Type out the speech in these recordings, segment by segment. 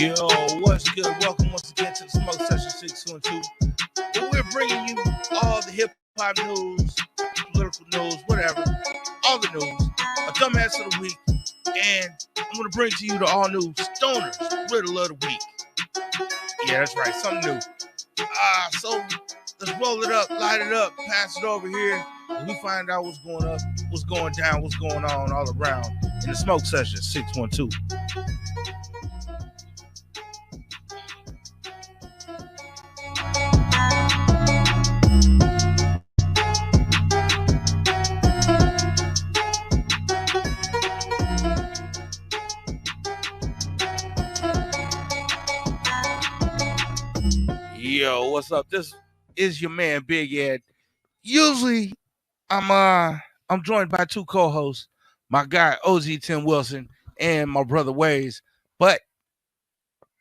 Yo, what's good? Welcome once again to the Smoke Session 612. Where we're bringing you all the hip hop news, political news, whatever, all the news, a dumbass of the week, and I'm going to bring to you the all new Stoners Riddle of the Week. Yeah, that's right, something new. So let's roll it up, light it up, pass it over here, and we find out what's going up, what's going down, what's going on all around in the Smoke Session 612. Yo, what's up? This is your man Big Ed. Usually I'm joined by two co-hosts, my guy OG Tim Wilson and my brother Waze, but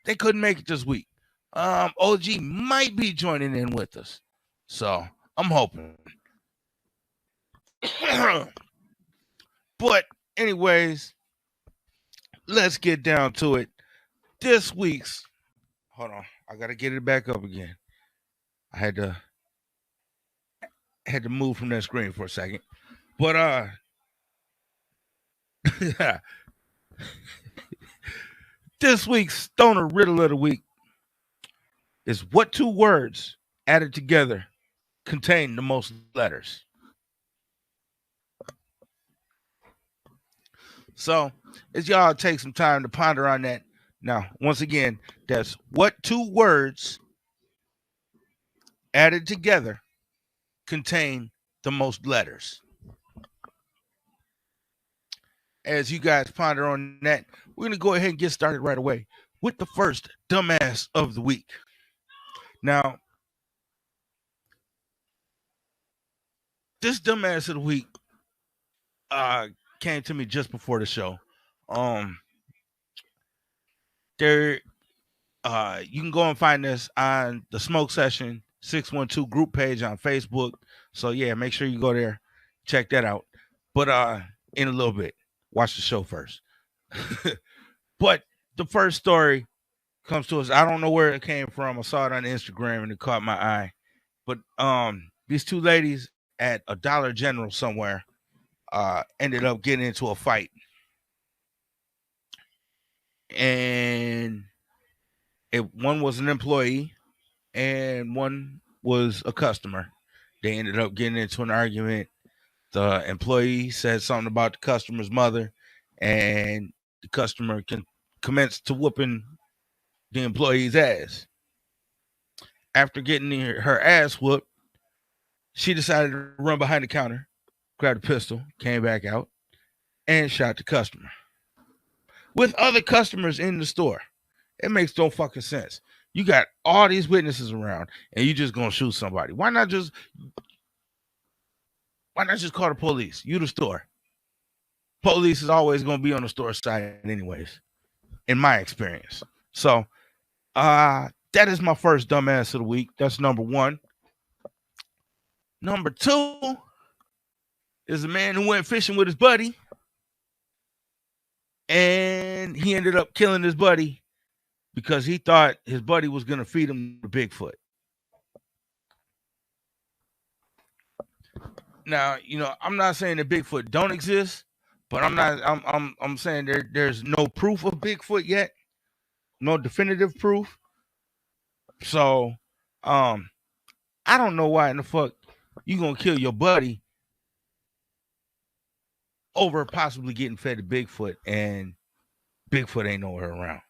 they couldn't make it this week. OG might be joining in with us. So I'm hoping. But anyways, let's get down to it. This week's hold on, I gotta get it back up again. I had to move from that screen for a second. But this week's Stoner Riddle of the Week is what two words added together contain the most letters? So, as y'all take some time to ponder on that. Now, once again, that's what two words added together contain the most letters. As you guys ponder on that, we're going to go ahead and get started right away with the first dumbass of the week. Now, this dumbass of the week came to me just before the show. You can go and find this on the Smoke Session 612 group page on Facebook. So yeah, make sure you go there, check that out. But in a little bit, watch the show first. But the first story comes to us. I don't know where it came from. I saw it on Instagram and it caught my eye. But these two ladies at a Dollar General somewhere ended up getting into a fight. And one was an employee and one was a customer. They ended up getting into an argument. The employee said something about the customer's mother, and the customer commenced to whooping the employee's ass. After getting her ass whooped, she decided to run behind the counter, grabbed a pistol, came back out, and shot the customer. With other customers in the store. It makes no fucking sense. You got all these witnesses around, and you just gonna shoot somebody. Why not just call the police? You the store. Police is always gonna be on the store side anyways, in my experience. So that is my first dumbass of the week. That's number one. Number two is a man who went fishing with his buddy, and he ended up killing his buddy because he thought his buddy was going to feed him the Bigfoot. Now, I'm not saying that Bigfoot don't exist, but I'm saying there's no proof of Bigfoot yet. No definitive proof. So, I don't know why in the fuck you going to kill your buddy over possibly getting fed to Bigfoot, and Bigfoot ain't nowhere around.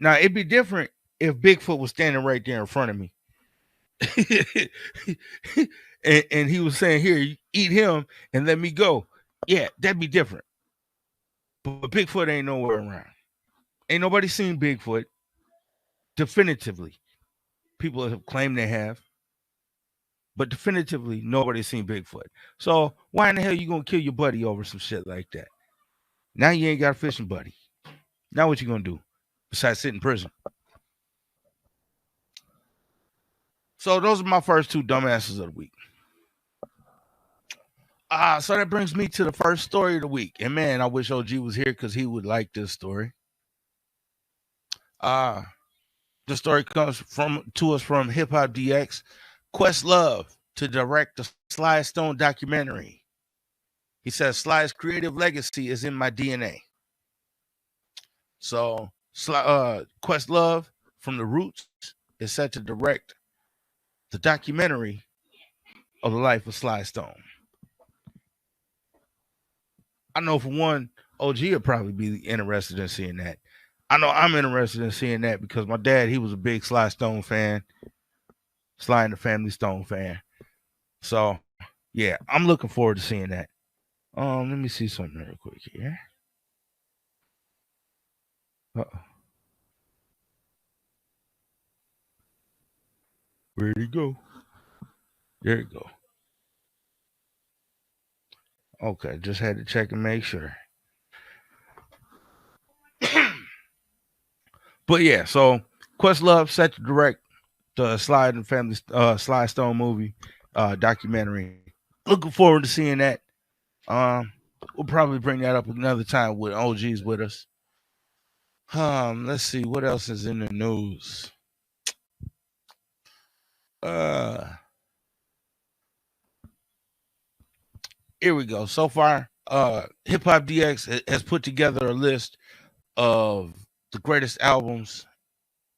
Now, it'd be different if Bigfoot was standing right there in front of me. and he was saying, here, eat him and let me go. Yeah, that'd be different. But Bigfoot ain't nowhere around. Ain't nobody seen Bigfoot definitively. People have claimed they have. But definitively, nobody's seen Bigfoot. So why in the hell you going to kill your buddy over some shit like that? Now you ain't got a fishing buddy. Now what you going to do? Besides sit in prison. So those are my first two dumbasses of the week. So that brings me to the first story of the week. And man, I wish OG was here because he would like this story. The story comes to us from Hip Hop DX. Questlove to direct the Sly Stone documentary. He says Sly's creative legacy is in my DNA. So Questlove from The Roots is set to direct the documentary of the life of Sly Stone. I know for one, OG will probably be interested in seeing that. I know I'm interested in seeing that because my dad, he was a big Sly Stone fan, Sly and the Family Stone fan. So yeah, I'm looking forward to seeing that. Let me see something real quick here. Where'd he go? There you go. Okay, just had to check and make sure. But yeah, so Questlove set to direct the Sly and Family Sly Stone movie documentary. Looking forward to seeing that. We'll probably bring that up another time with OGs with us. Let's see what else is in the news. Here we go. So far, Hip Hop DX has put together a list of the greatest albums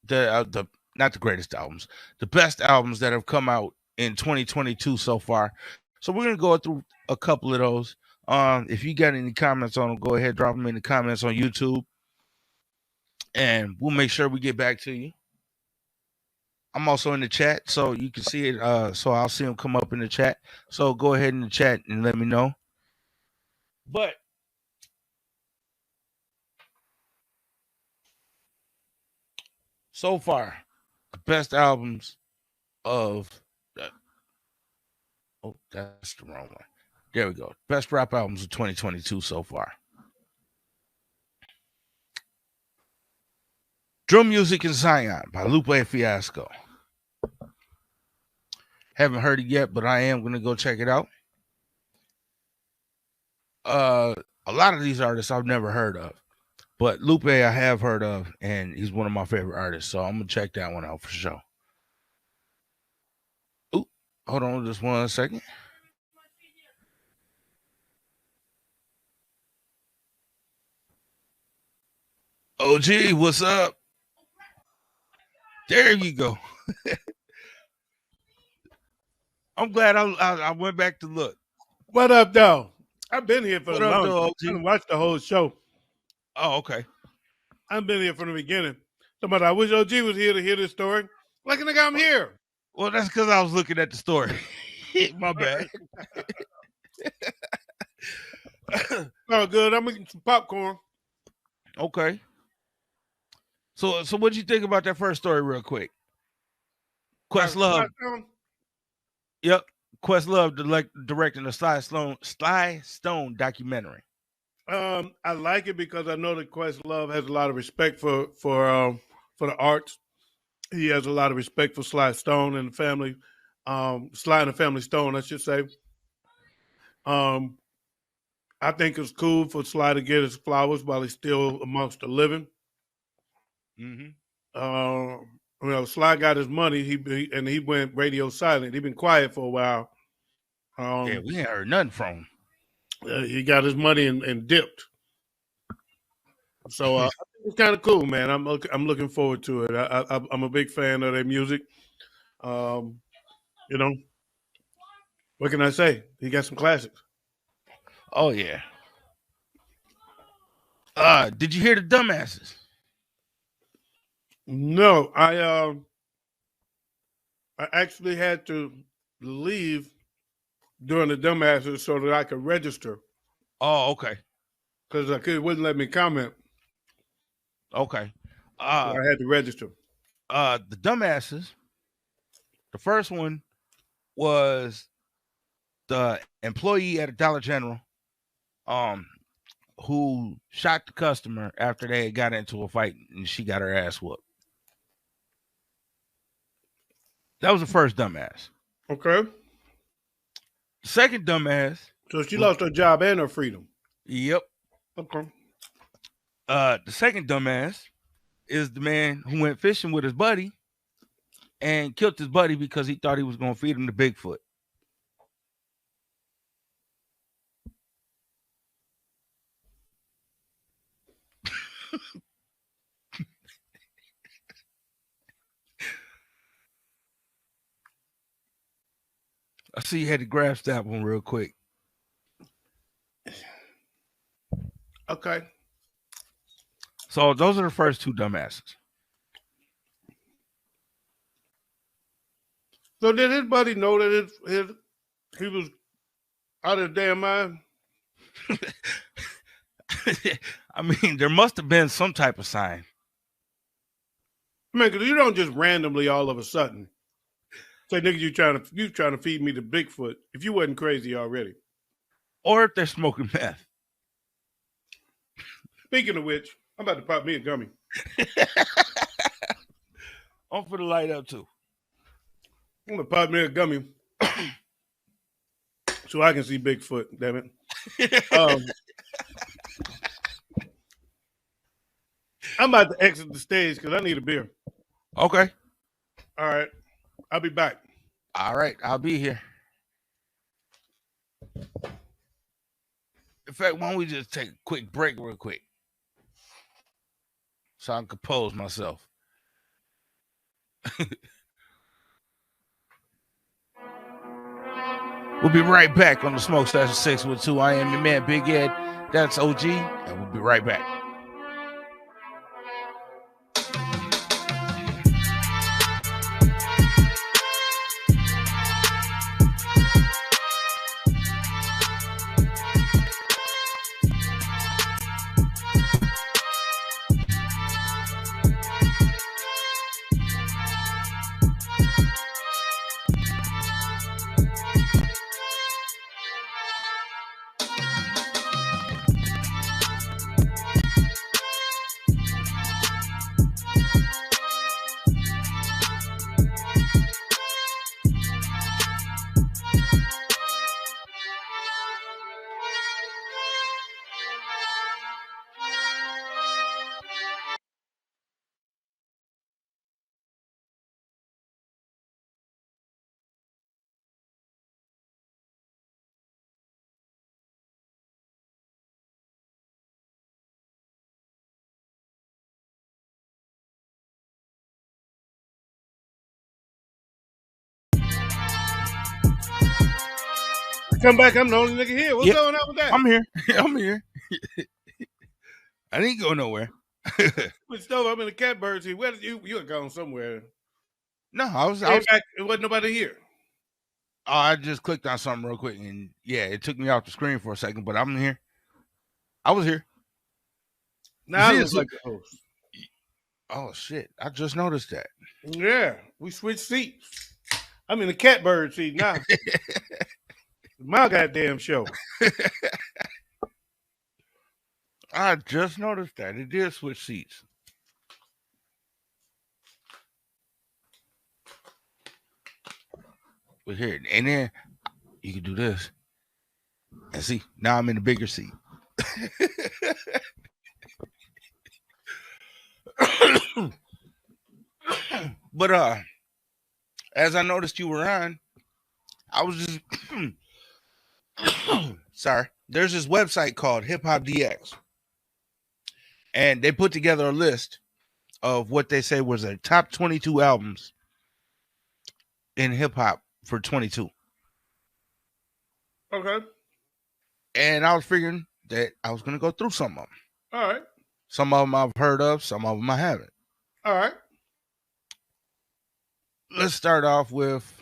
that not the greatest albums, the best albums that have come out in 2022 so far. So we're gonna go through a couple of those. If you got any comments on them, go ahead, drop them in the comments on YouTube, and we'll make sure we get back to you. I'm also in the chat, so you can see it. So I'll see them come up in the chat. So go ahead in the chat and let me know. But so far, the best albums of oh, that's the wrong one. There we go. Best rap albums of 2022 so far. Drum Music in Zion by Lupe Fiasco. Haven't heard it yet, but I am going to go check it out. A lot of these artists I've never heard of, but Lupe I have heard of, and he's one of my favorite artists, so I'm going to check that one out for sure. Ooh, hold on just 1 second. OG, what's up? There you go. I'm glad I went back to look. What up, though? I've been here for a long time. I didn't watch the whole show. Oh, okay. I've been here from the beginning. Somebody, I wish OG was here to hear this story. Like, nigga, I'm here. Well, that's because I was looking at the story. My bad. Oh, good. I'm eating some popcorn. Okay. So what'd you think about that first story, real quick? Questlove. Yep, Questlove directing the Sly Stone documentary. I like it because I know that Questlove has a lot of respect for the arts. He has a lot of respect for Sly Stone and the family, Sly and the Family Stone, I should say. I think it's cool for Sly to get his flowers while he's still amongst the living. Mm-hmm. Sly got his money. He went radio silent. He been quiet for a while. Yeah, we ain't heard nothing from him. He got his money and dipped. So it's kind of cool, man. I'm looking forward to it. I'm a big fan of their music. What can I say? He got some classics. Oh yeah. Did you hear the dumbasses? No, I actually had to leave during the dumbasses so that I could register. Oh, okay. Because it wouldn't let me comment. Okay. So I had to register. The dumbasses. The first one was the employee at a Dollar General, who shot the customer after they got into a fight and she got her ass whooped. That was the first dumbass. Okay. The second dumbass. So she lost her job and her freedom. Yep. Okay. The second dumbass is the man who went fishing with his buddy and killed his buddy because he thought he was going to feed him to Bigfoot. I see you had to grasp that one real quick. Okay. So those are the first two dumbasses. So did his buddy know that he was out of his damn mind? I mean, there must have been some type of sign. I mean, because you don't just randomly all of a sudden say, "Nigga, you trying to feed me to Bigfoot." If you wasn't crazy already. Or if they're smoking meth. Speaking of which, I'm about to pop me a gummy. I'm for the light up too. I'm gonna pop me a gummy so I can see Bigfoot. Damn it! I'm about to exit the stage because I need a beer. Okay. All right, I'll be back. All right, I'll be here. In fact, why don't we just take a quick break real quick so I can compose myself. We'll be right back on the Smoke Session 612. I am your man, Big Ed. That's OG, and we'll be right back. Come back. I'm the only nigga here. What's going on with that? I'm here. I'm here. I didn't go nowhere. I'm in the catbirds here. Where did you were gone somewhere? No, I was back. It wasn't nobody here. Oh, I just clicked on something real quick, and yeah, it took me off the screen for a second, but I'm here. I was here. Now I look like the host. Oh shit! I just noticed that. Yeah, we switched seats. I'm in the catbird seat now. My goddamn show. I just noticed that. It did switch seats. But here, and then you can do this. And see, now I'm in the bigger seat. But as I noticed you were on, I was just sorry. There's this website called Hip Hop DX, and they put together a list of what they say was their top 22 albums in hip hop for 22. Okay. And I was figuring that I was going to go through some of them. All right. Some of them I've heard of, some of them I haven't. All right. Let's start off with,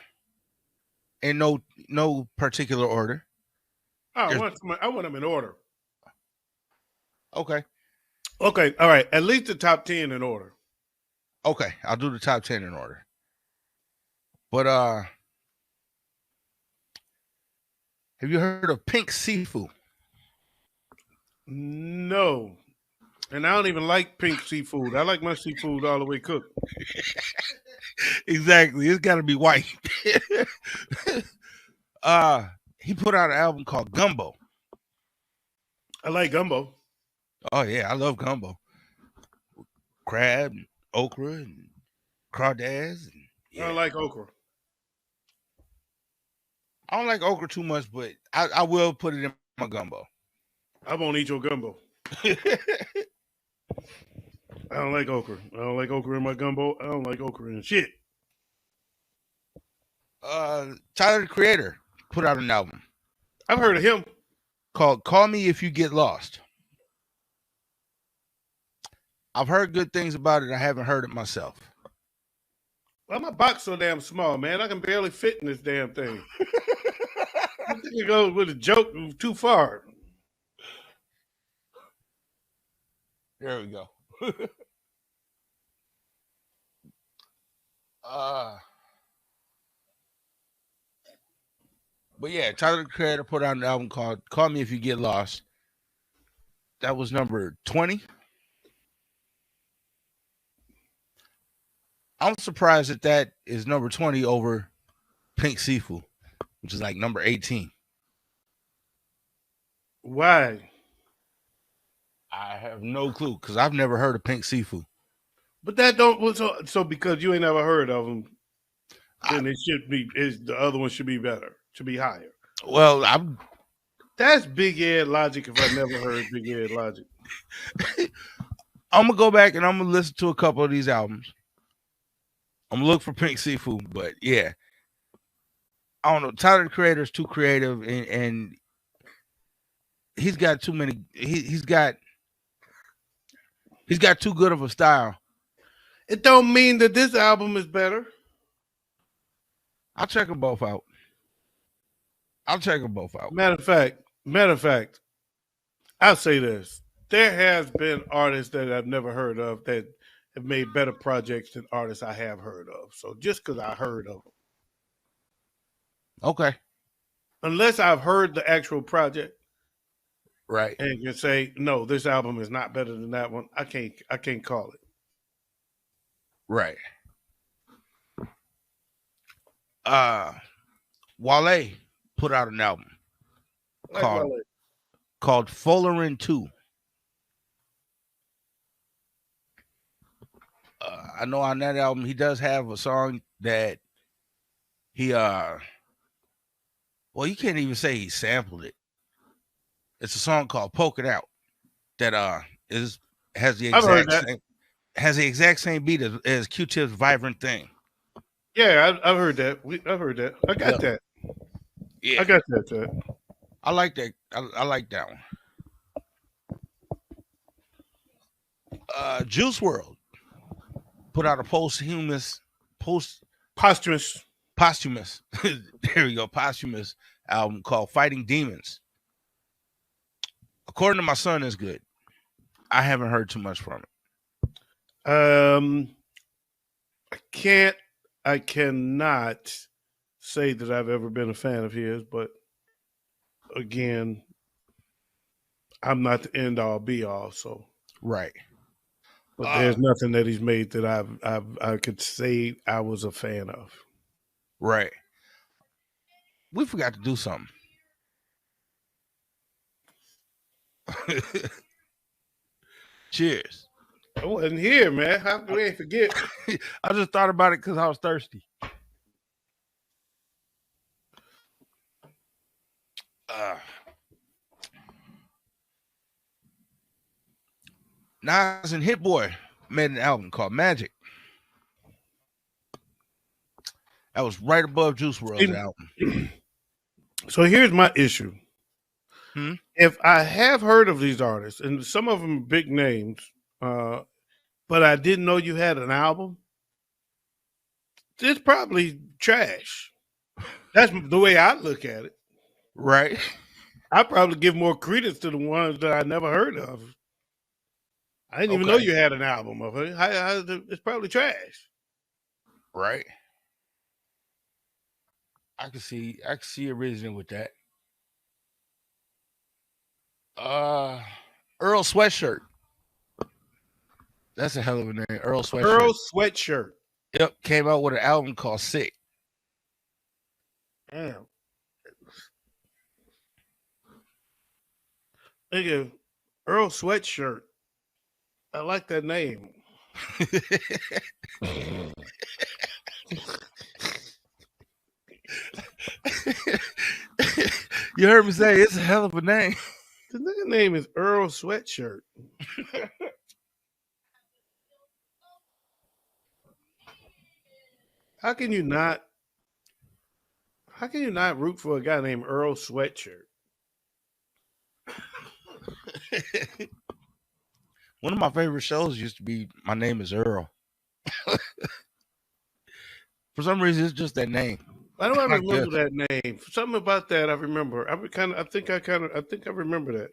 in no particular order. Oh, I want them in order. Okay. Okay. All right. At least the top 10 in order. Okay. I'll do the top 10 in order. But have you heard of Pink Siifu? No. And I don't even like pink seafood. I like my seafood all the way cooked. Exactly. It's got to be white. He put out an album called Gumbo. I like gumbo. Oh, yeah. I love gumbo. crab, and okra, and crawdads. And, I yeah, don't like okra. I don't like okra too much, but I will put it in my gumbo. I won't eat your gumbo. I don't like okra. I don't like okra in my gumbo. I don't like okra in shit. Tyler the Creator put out an album I've heard of him. called "Call Me If You Get Lost." I've heard good things about it. I haven't heard it myself. Why my box so damn small, man? I can barely fit in this damn thing. You go with a joke too far. There we go. But yeah, Tyler the Creator put out an album called "Call Me If You Get Lost." That was number 20. I'm surprised that is number 20 over Pink Sifu, which is like number 18. Why? I have no clue because I've never heard of Pink Sifu. But that don't so because you ain't never heard of them, then it should be the other one should be better, should be higher. Well, that's Big Ed Logic. If I never heard Big Ed Logic, I'm gonna go back and I'm gonna listen to a couple of these albums. I'm gonna look for Pink Sifu, but yeah, I don't know. Tyler the Creator is too creative, and he's got too many. He's got too good of a style. It don't mean that this album is better. I'll check them both out. Matter of fact, I'll say this. There has been artists that I've never heard of that have made better projects than artists I have heard of. So just because I heard of them. Okay. Unless I've heard the actual project. Right. And can say, no, this album is not better than that one. I can't call it. Right. Wale put out an album called Folarin 2. I know on that album he does have a song that he well, you can't even say he sampled it. It's a song called "Poke It Out" that has the exact same beat as Q-Tip's "Vibrant Thing." Yeah, I've heard that. I've heard that. I got that. Yeah, I got that. I like that. I like that one. Juice WRLD put out a posthumous. There we go. Posthumous album called "Fighting Demons." According to my son, is good. I haven't heard too much from it. I cannot say that I've ever been a fan of his, but again, I'm not the end all be all. So right. But there's nothing that he's made that I could say I was a fan of. Right. We forgot to do something. Cheers. I wasn't here, man. How do we ain't forget? I just thought about it because I was thirsty. Nas and Hit Boy made an album called Magic. That was right above Juice WRLD's album. So here's my issue. If I have heard of these artists, and some of them are big names, but I didn't know you had an album, it's probably trash. That's the way I look at it. Right. I probably give more credence to the ones that I never heard of. I didn't even know you had an album of it. It's probably trash. Right. I can see a reason with that. Earl Sweatshirt. That's a hell of a name. Earl Sweatshirt. Earl Sweatshirt. Yep. Came out with an album called Sick. Damn. Nigga, Earl Sweatshirt. I like that name. You heard me say it's a hell of a name. The nigga name is Earl Sweatshirt. How can you not? How can you not root for a guy named Earl Sweatshirt? One of my favorite shows used to be My Name is Earl. For some reason, it's just that name. Why do I remember that name? Something about that I remember. I think I remember that.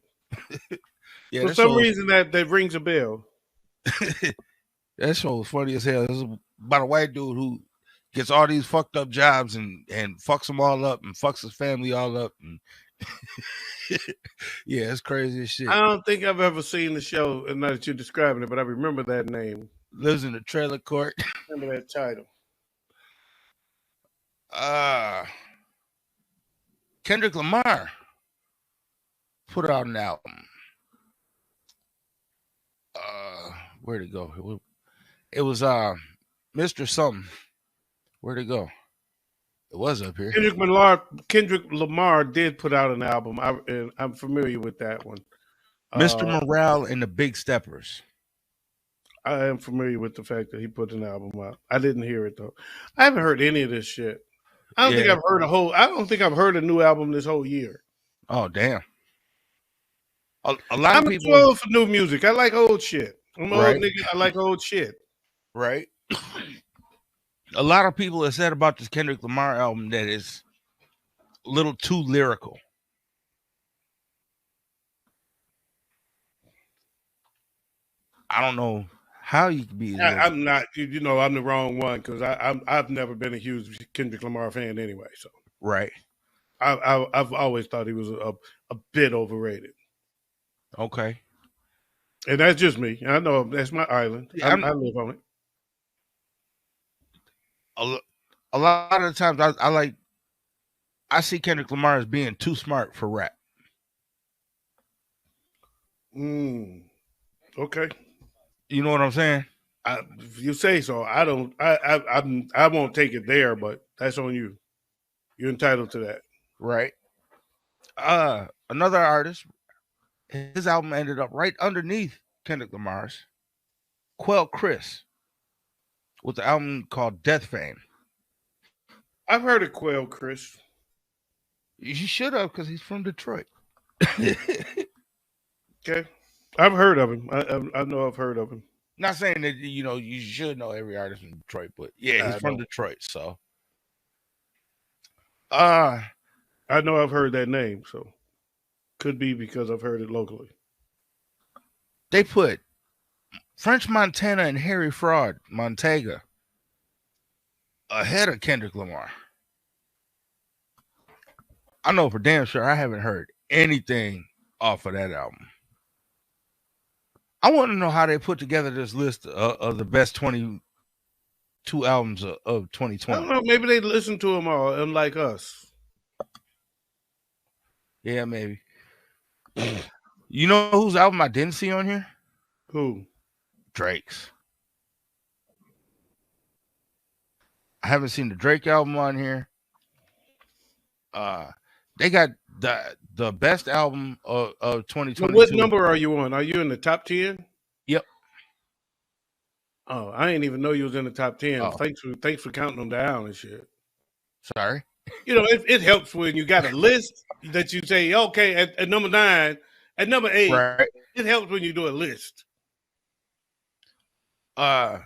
Yeah, for some reason that rings a bell. That show was funny as hell. It was about a white dude who gets all these fucked up jobs and fucks them all up and fucks his family all up. And yeah, it's crazy as shit. I don't think I've ever seen the show, and now that you're describing it, but I remember that name. Lives in a trailer court. Remember that title. Kendrick Lamar put out an album. Where'd it go? It was Mr. Something. Where'd it go? It was up here. Kendrick Lamar did put out an album. I'm familiar with that one. Mr. Morale and the Big Steppers. I am familiar with the fact that he put an album out. I didn't hear it though. I haven't heard any of this shit. I don't think I've heard a new album this whole year. Oh damn. A lot of people. I'm too old for new music. I like old shit. I'm an old nigga. I like old shit. Right. A lot of people have said about this Kendrick Lamar album that it's a little too lyrical. I don't know how you can be. I'm not. You know, I'm the wrong one because I've never been a huge Kendrick Lamar fan anyway. So right. I've always thought he was a bit overrated. Okay. And that's just me. I know that's my island. I live on it. A lot of the times I see Kendrick Lamar as being too smart for rap. Okay. You know what I'm saying? If you say so. I don't. I won't take it there, but that's on you. You're entitled to that. Right. Another artist, his album ended up right underneath Kendrick Lamar's, Quelle Chris, with the album called Death Fame. I've heard of Quelle Chris. You should have, because he's from Detroit. Okay. I've heard of him. I know I've heard of him. Not saying that, you know, you should know every artist from Detroit, but yeah, he's from Detroit, so. I know I've heard that name, so could be because I've heard it locally. They put French Montana and Harry Fraud, Montega, ahead of Kendrick Lamar. I know for damn sure I haven't heard anything off of that album. I want to know how they put together this list of the best 22 albums of 2020. I don't know. Maybe they listen to them all, unlike us. Yeah, maybe. You know whose album I didn't see on here? Who? Drake's. I haven't seen the Drake album on here. They got the best album of 2022. What number are you on? Are you in the top 10? Yep. Oh, I didn't even know you was in the top 10. Oh. Thanks for counting them down and shit. Sorry. You know, it helps when you got a list that you say, okay, at number 9, at number 8, right. It helps when you do a list. What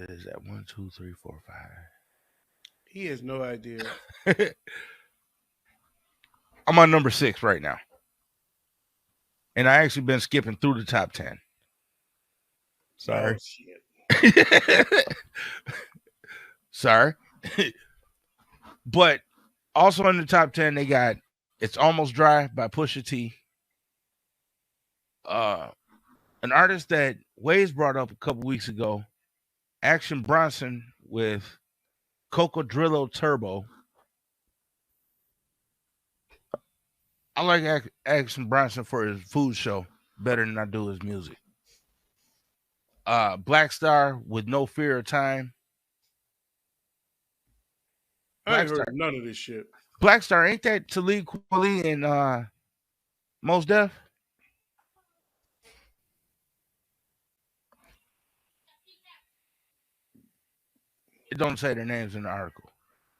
is that? 1, 2, 3, 4, 5. He has no idea. I'm on number 6 right now. And I actually been skipping through the top 10. Sorry. Oh, shit. Sorry. But also in the top 10, they got It's Almost Dry by Pusha T. An artist that Waze brought up a couple weeks ago, Action Bronson with Cocodrillo Turbo. I like Action Bronson for his food show. better than I do his music. Black Star with No Fear of Time. I Black ain't Star. heard none of this shit. Black Star, ain't that Talib Kweli and Mos Def? It don't say their names in the article.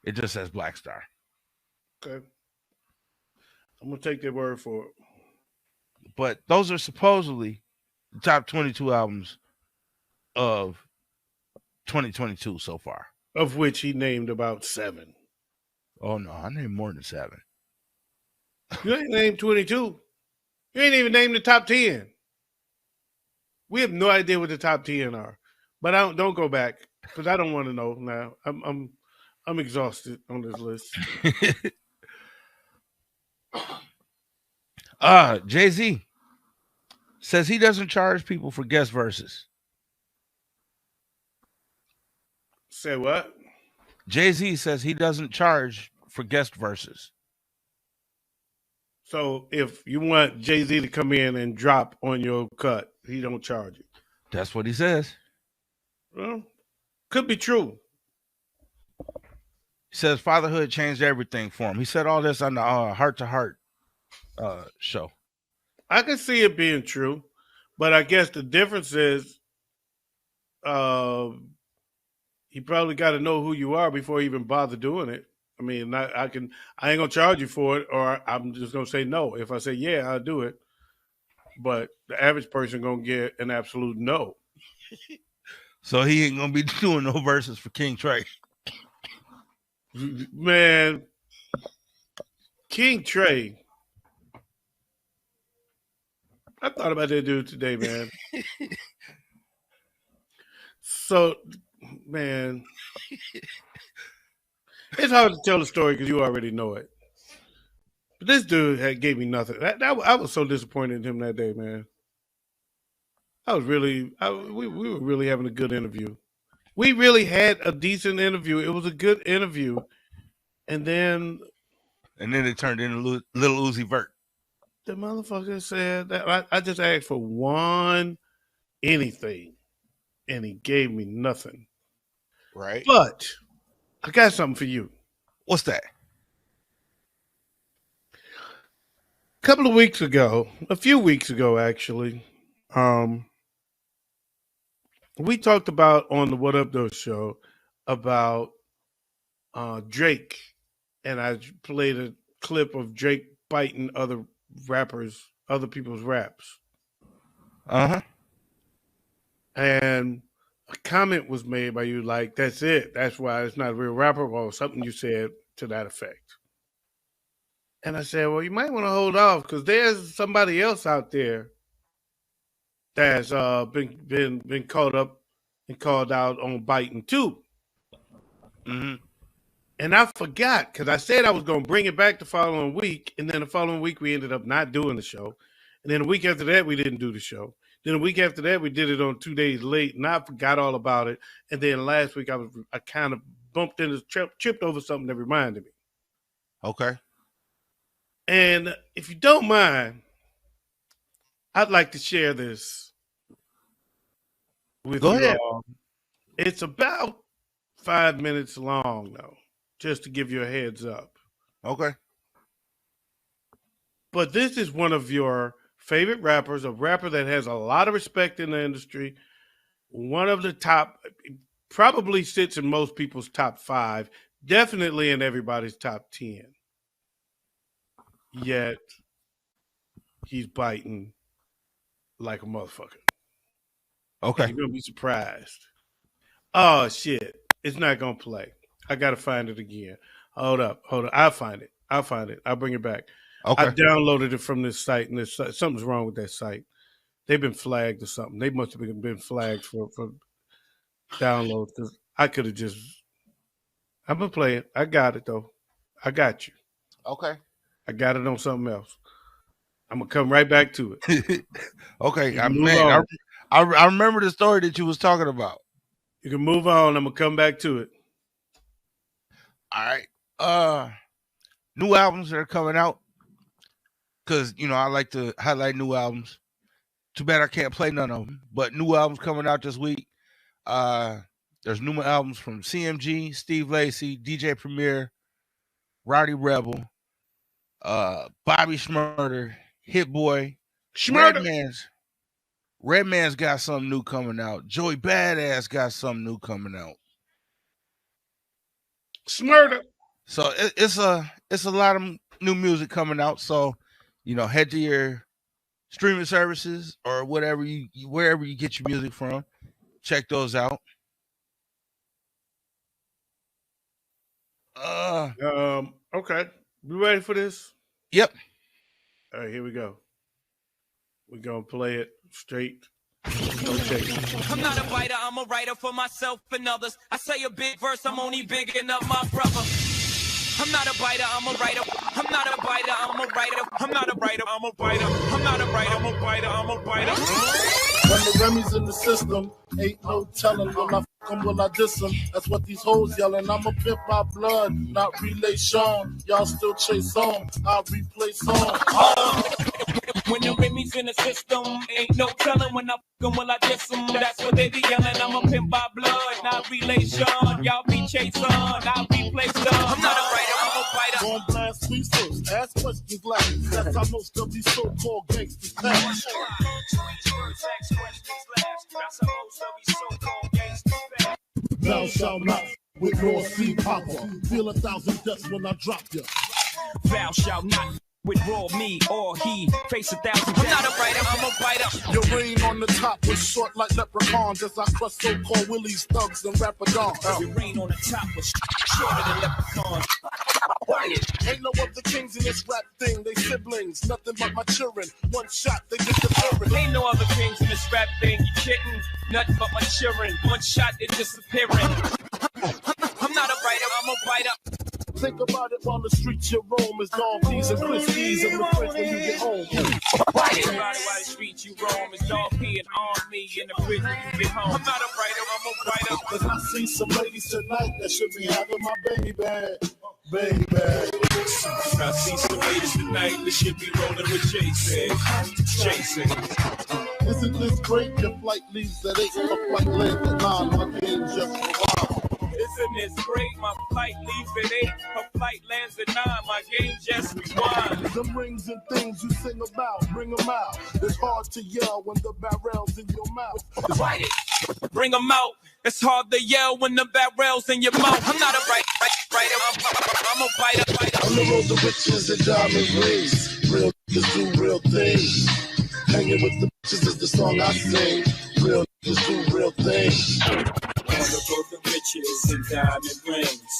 It just says Black Star. Okay. I'm gonna take their word for it. But those are supposedly the top 22 albums of 2022 so far. Of which he named about 7. Oh no, I named more than 7. You ain't named 22. You ain't even named the top 10. We have no idea what the top 10 are. But don't go back because I don't want to know now. I'm exhausted on this list. Jay-Z says he doesn't charge people for guest verses. Say what? Jay-Z says he doesn't charge for guest verses. So if you want Jay-Z to come in and drop on your cut, he don't charge you. That's what he says. Well, could be true. He says fatherhood changed everything for him. He said all this on the Heart to Heart show. I can see it being true, but I guess the difference is he probably got to know who you are before he even bother doing it. I mean, I ain't gonna charge you for it, or I'm just gonna say no. If I say yeah, I'll do it. But the average person gonna get an absolute no. So he ain't gonna be doing no verses for King Trey. Man, King Trey. I thought about that dude today, man. So, man, it's hard to tell the story because you already know it. But this dude gave me nothing. I was so disappointed in him that day, man. We were really having a good interview. We really had a decent interview. It was a good interview. And then it turned into Little Uzi Vert. The motherfucker said that I just asked for one anything, and he gave me nothing. Right. But I got something for you. What's that? A few weeks ago, actually, we talked about on the What Up Though show about Drake, and I played a clip of Drake biting other people's raps. Uh-huh. And a comment was made by you like, that's it. That's why it's not a real rapper, or something you said to that effect. And I said, well, you might want to hold off because there's somebody else out there that's been caught up and called out on biting too. Mm-hmm. And I forgot because I said I was going to bring it back the following week. And then the following week, we ended up not doing the show. And then a week after that, we didn't do the show. Then a week after that, we did it on 2 days late, and I forgot all about it. And then last week, I kind of bumped into, tripped over something that reminded me. Okay. And if you don't mind, I'd like to share this with you all. It's about 5 minutes long, though, just to give you a heads up. Okay. But this is one of your favorite rappers, a rapper that has a lot of respect in the industry. One of the top, probably sits in most people's top 5, definitely in everybody's top 10. Yet, he's biting like a motherfucker. Okay. You're going to be surprised. Oh, shit. It's not going to play. I got to find it again. Hold up. I'll find it. I'll bring it back. Okay. I downloaded it from this site, and something's wrong with that site. They've been flagged or something. They must have been flagged for downloads. Because I could have just. I'm going to play it. I got it, though. I got you. Okay. I got it on something else. I'm going to come right back to it. Okay. I remember the story that you was talking about. You can move on. I'm going to come back to it. All right. New albums that are coming out. Because, I like to highlight new albums. Too bad I can't play none of them. But new albums coming out this week. There's new albums from CMG, Steve Lacy, DJ Premier, Rowdy Rebel, Bobby Shmurda, Hit Boy, Redman's got something new coming out. Joey Badass got something new coming out. Smurda. So it's a lot of new music coming out. So, head to your streaming services or wherever you get your music from. Check those out. Okay. You ready for this? Yep. All right, here we go. We're gonna play it straight. Okay. I'm not a biter, I'm a writer for myself and others. I say a big verse, I'm only bigging up my brother. I'm not a biter, I'm a writer. I'm not a biter, I'm a writer. I'm not a writer, I'm a biter. I'm not a writer, I'm a biter, I'm a biter. When the Remy's in the system, ain't no telling. When I fuck 'em, will I diss 'em? That's what these hoes yelling. I'm a pimp by blood, not relation. Y'all still chase on, I replay songs. When the Remy's in the system, ain't no telling. When I fuck 'em, will I diss 'em? That's what they be yelling. I'm a pimp by blood, not relation. Y'all be chasing, I replay songs. I'm not a writer, I'm a biter. Gon' blast tweezers, ask questions last. That's how most of these so-called gangsters pass. Thou shalt not with Raw C Popper. Feel 1,000 deaths when I drop ya. Thou shalt not with raw me or he face 1,000 deaths. I'm not a writer, I'm a biter. Your reign on the top was short like leprechauns as I crush so-called willies, thugs, and rapadons. Your reign on the top was shorter than leprechauns. Ain't no other kings in this rap thing, they siblings, nothing but my children. One shot, they get the urine. Ain't no other kings in this rap thing, you kidding? Nothing but my children. One shot, it disappearing. I'm not a writer, I'm a biter. Think about it while the streets you roam is Dog P's and Christie's and the fridge when you get home. Think about it while the streets you roam is Dog P and Army in the fridge when you get home. I'm not a writer, I'm a biter. Cause I see some ladies tonight that should be having my baby bag. Baby. I see some ladies tonight that should be rolling with Jason. Isn't this great? Your flight leaves at 8, my flight lands at 9, my game just arrived. Isn't this great? My flight leaves at 8, her flight lands at 9, my game just rewind. Them rings and things you sing about, bring them out. It's hard to yell when the barrel's in your mouth. Write it. Bring them out. It's hard to yell when the barrel's in your mouth. I'm not a writer, I'm a biter. On the road to riches and diamond rings. Real niggas do real things. Hanging with the bitches is the song I sing. Real niggas do real things. On the road to riches and diamond rings.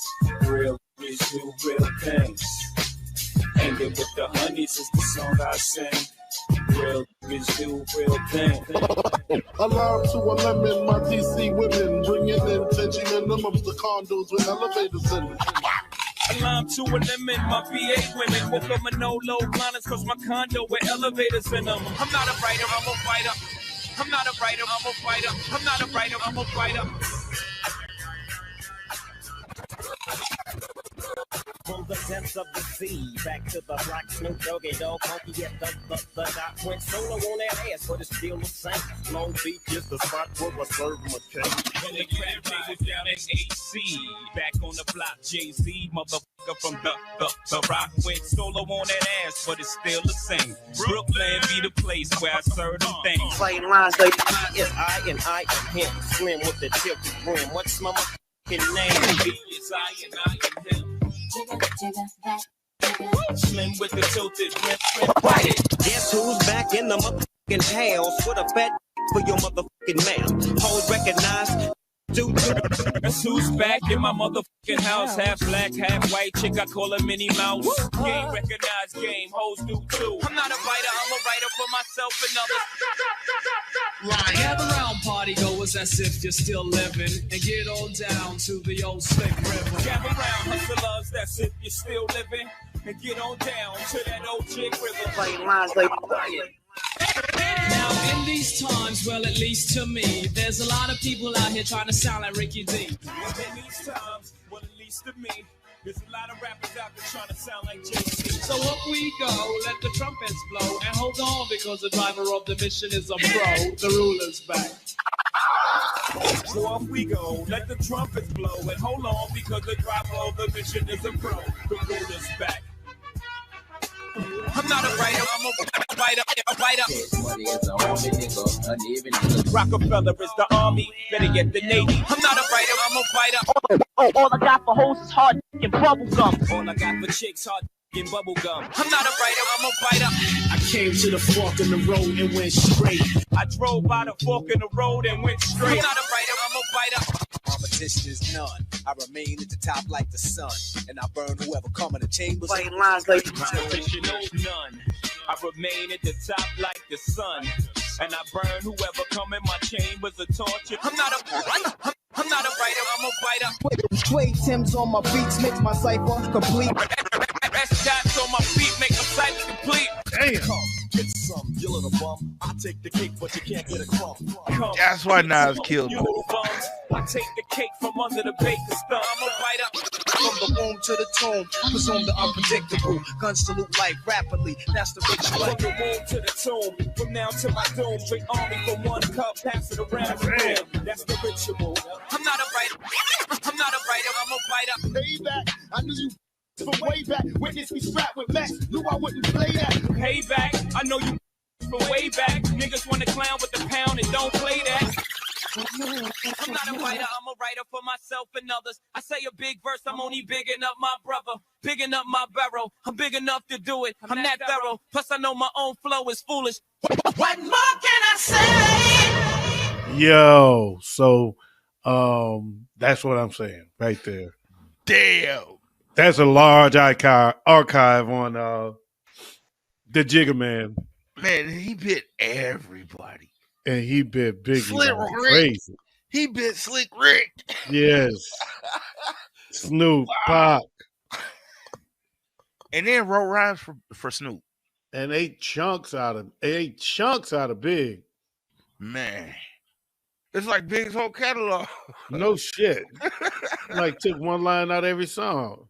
Real niggas do real things. Hanging with the honeys is the song I sing. Real niggas do real things. Alarm to a lemon, my DC women. Bringing in 10G minimums to condos with elevators in it. A lime to a lemon, my VA women. Woke up with no low liners cause my condo with elevators in them. I'm not a writer, I'm a fighter. I'm not a writer, I'm a fighter. I'm not a writer, I'm a fighter. From the depths of the sea, back to the block, Snoop Doggy Dogg, Funky at the dot. Went solo on that ass, but it's still the same. Long Beach is the spot where I serve my cake. When the crab tables down at AC, back on the block, Jay-Z, motherfucker from the rock. Went solo on that ass, but it's still the same. Brooklyn be the place where I serve them things. Fighting lines like is I and I am him. Slim with the tilted brim. What's my motherfucking name? He is I and I am him. Slim with the tilted rim. Guess who's back in the motherfucking house with a fat for your motherfucking mouth? Hold recognized. Guess who's back in my motherfucking house? Half black, half white chick, I call her Minnie Mouse. Game recognized, game hoes do too. I'm not a writer, I'm a writer for myself and others. Gather round, party goers, as if you're still living, and get on down to the old Slick River. Gather round, hustlers, that's if you're still living, and get on down to that old Jig River. Fighting lines like Now, in these times, well, at least to me, there's a lot of people out here trying to sound like Ricky D. In these times, well, at least to me, There's a lot of rappers out there trying to sound like Jay-Z. So up we go, let the trumpets blow, and hold on because the driver of the mission is a pro. The ruler's back. So off we go, let the trumpets blow, and hold on because the driver of the mission is a pro. The ruler's back. I'm not a writer, I'm a writer. Money is a homie nigga, uneven nigga. Rockefeller is the army, better get the navy. I'm not a writer, I'm a writer. All I got for hoes is hard and bubble gum. All I got for chicks hard and bubble gum. I'm not a writer, I'm a writer. I came to the fork in the road and went straight. I drove by the fork in the road and went straight. I'm not a writer, I'm a writer. Competition is none. I remain at the top like the sun, and I burn whoever come in the chambers. White lines like Competition is none. I remain at the top like the sun, and I burn whoever come in my chambers of torture. I'm not a writer, I'm a writer. Suede Timbs on my beats makes my cipher complete. Rest dots on my feet make my cipher complete. Damn. Come, get some, you little bum. I take the cake, but you can't get a crumb. Come, That's why Nas killed you him. little bums. I take the cake from under the baker's thumb. I'm a writer. From the womb to the tomb, presume the unpredictable. Guns salute life rapidly, that's the ritual. From the womb to the tomb, from now to my doom. Bring army for one cup, pass it around the room. That's the ritual. I'm not a writer. I'm not a writer. I'm a writer. Payback, I knew you from way back. Witness me strapped with Max, knew I wouldn't play that. Payback. I know you from way back. Niggas want to clown with the pound and don't play that. I'm not a writer, I'm a writer for myself and others. I say a big verse, I'm only bigging up my brother, bigging up my barrel. I'm big enough to do it, I'm that thorough. Plus I know my own flow is foolish. What more can I say? Yo, so that's what I'm saying right there. Damn. That's a large archive on the Jigga Man. Man, he bit everybody. And he bit Biggie Slick like Rick. crazy. He bit Slick Rick. Yes. Snoop, Pop. And then wrote rhymes for Snoop. And ate chunks out of Big. Man. It's like Big's whole catalog. No shit. Like took one line out of every song.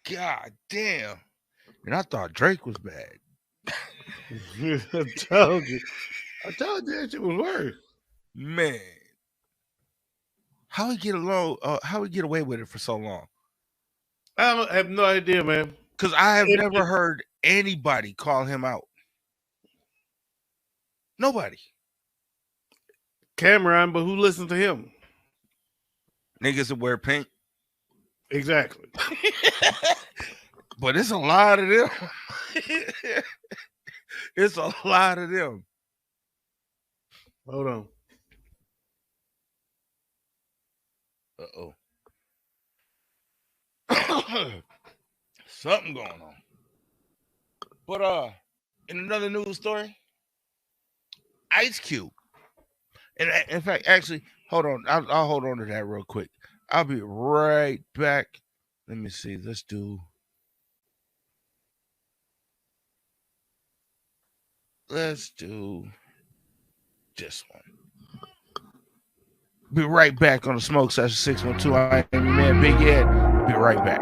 God damn. And I thought Drake was bad. I told you that shit was worse. Man. How he get away with it for so long? I have no idea, man. Because I have never heard anybody call him out. Nobody. Cameron, but who listens to him? Niggas that wear pink. Exactly. But it's a lot of them. It's a lot of them. Hold on. Uh-oh. Something going on. But in another news story, Ice Cube. And in fact, actually, hold on. I'll hold on to that real quick. I'll be right back. Let me see. Let's do this one. Be right back on the Smoke Session 612. I am your man Big Ed. Be right back.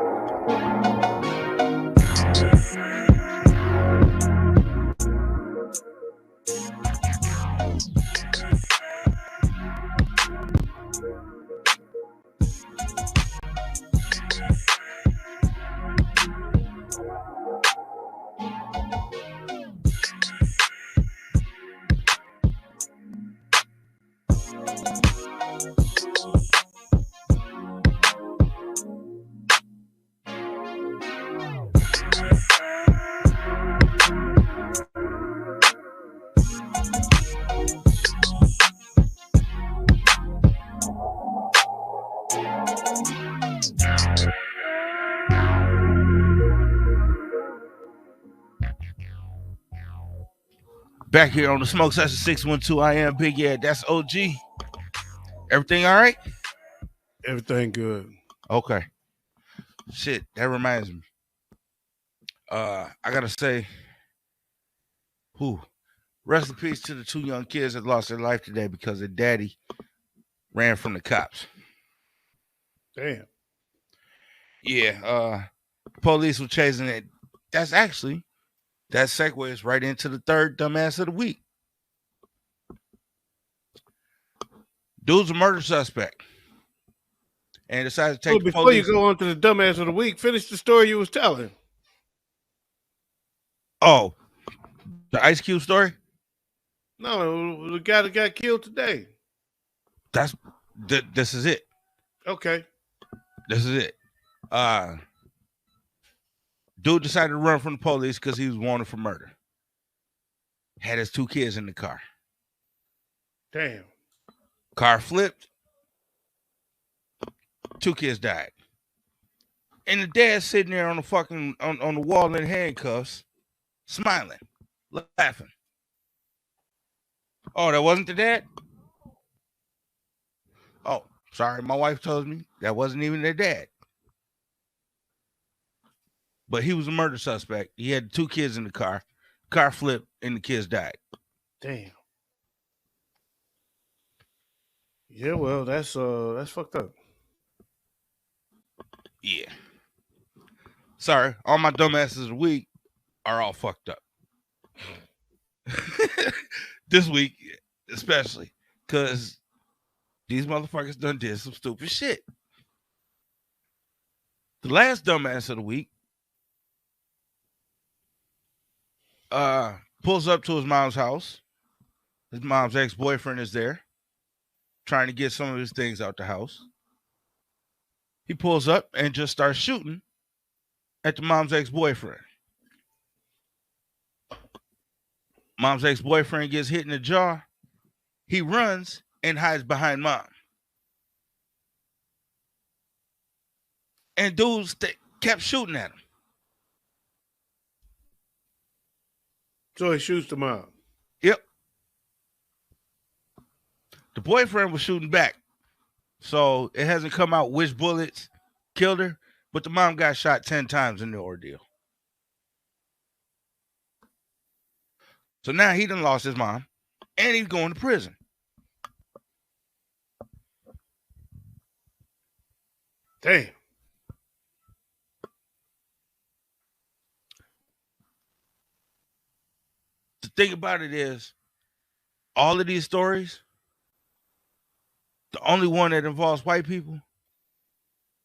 Back here on the Smoke Session 612. I am Big Ed. That's OG. Everything all right? Everything good. Okay. Shit, that reminds me. I gotta say, rest in peace to the two young kids that lost their life today because their daddy ran from the cops. Damn. Yeah, police were chasing it. That segues right into the third dumbass of the week. Dude's a murder suspect. And decided to take the before police. you go on to the dumbass of the week, finish the story you was telling. Oh, the Ice Cube story? No, the guy that got killed today. This is it. Okay. This is it. Dude decided to run from the police because he was wanted for murder. Had his 2 kids in the car. Damn. Car flipped. 2 kids died. And the dad sitting there on the fucking on the wall in handcuffs, smiling, laughing. Oh, that wasn't the dad? Oh, sorry, my wife told me that wasn't even their dad. But he was a murder suspect. He had 2 kids in the car. Car flipped and the kids died. Damn. Yeah, well, that's fucked up. Yeah. Sorry, all my dumbasses of the week are all fucked up. This week, especially, because these motherfuckers done did some stupid shit. The last dumbass of the week pulls up to his mom's house. His mom's ex-boyfriend is there, trying to get some of his things out the house. He pulls up and just starts shooting at the mom's ex-boyfriend. Mom's ex-boyfriend gets hit in the jaw. He runs and hides behind mom. And dudes kept shooting at him. So he shoots the mom. Yep. The boyfriend was shooting back. So it hasn't come out which bullets killed her, but the mom got shot 10 times in the ordeal. So now he done lost his mom, and he's going to prison. Damn. The thing about it is, all of these stories, the only one that involves white people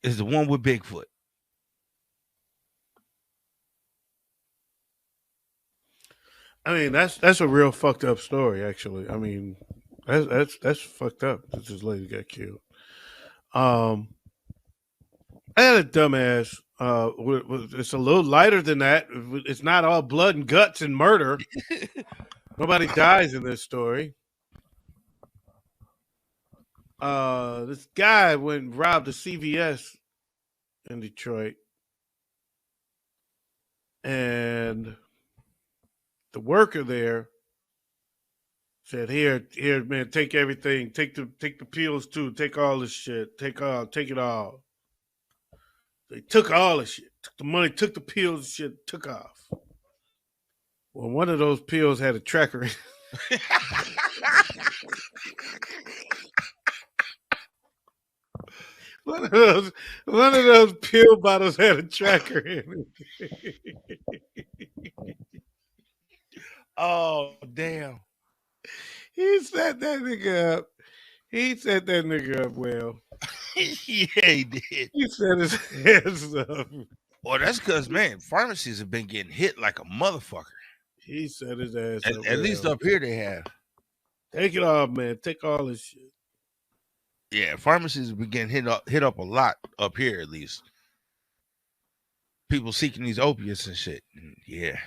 is the one with Bigfoot. I mean, that's a real fucked up story, actually. I mean, that's fucked up that this lady got killed. I had a dumbass. It's a little lighter than that. It's not all blood and guts and murder. Nobody dies in this story. This guy went and robbed a CVS in Detroit, and the worker there said, "Here, man, take everything. Take the pills too. Take all this shit. Take it all." They took all the shit. Took the money. Took the pills and shit. Took off. Well, one of those pills had a tracker in it. One of those pill bottles had a tracker in it. Oh, damn. He set that nigga up. He set that nigga up well. Yeah, he did. He set his ass up. Well, that's because, man, pharmacies have been getting hit like a motherfucker. He set his ass up. At least up here they have. Take it off, man. Take all this shit. Yeah, pharmacies have been getting hit up a lot up here, at least. People seeking these opiates and shit. Yeah.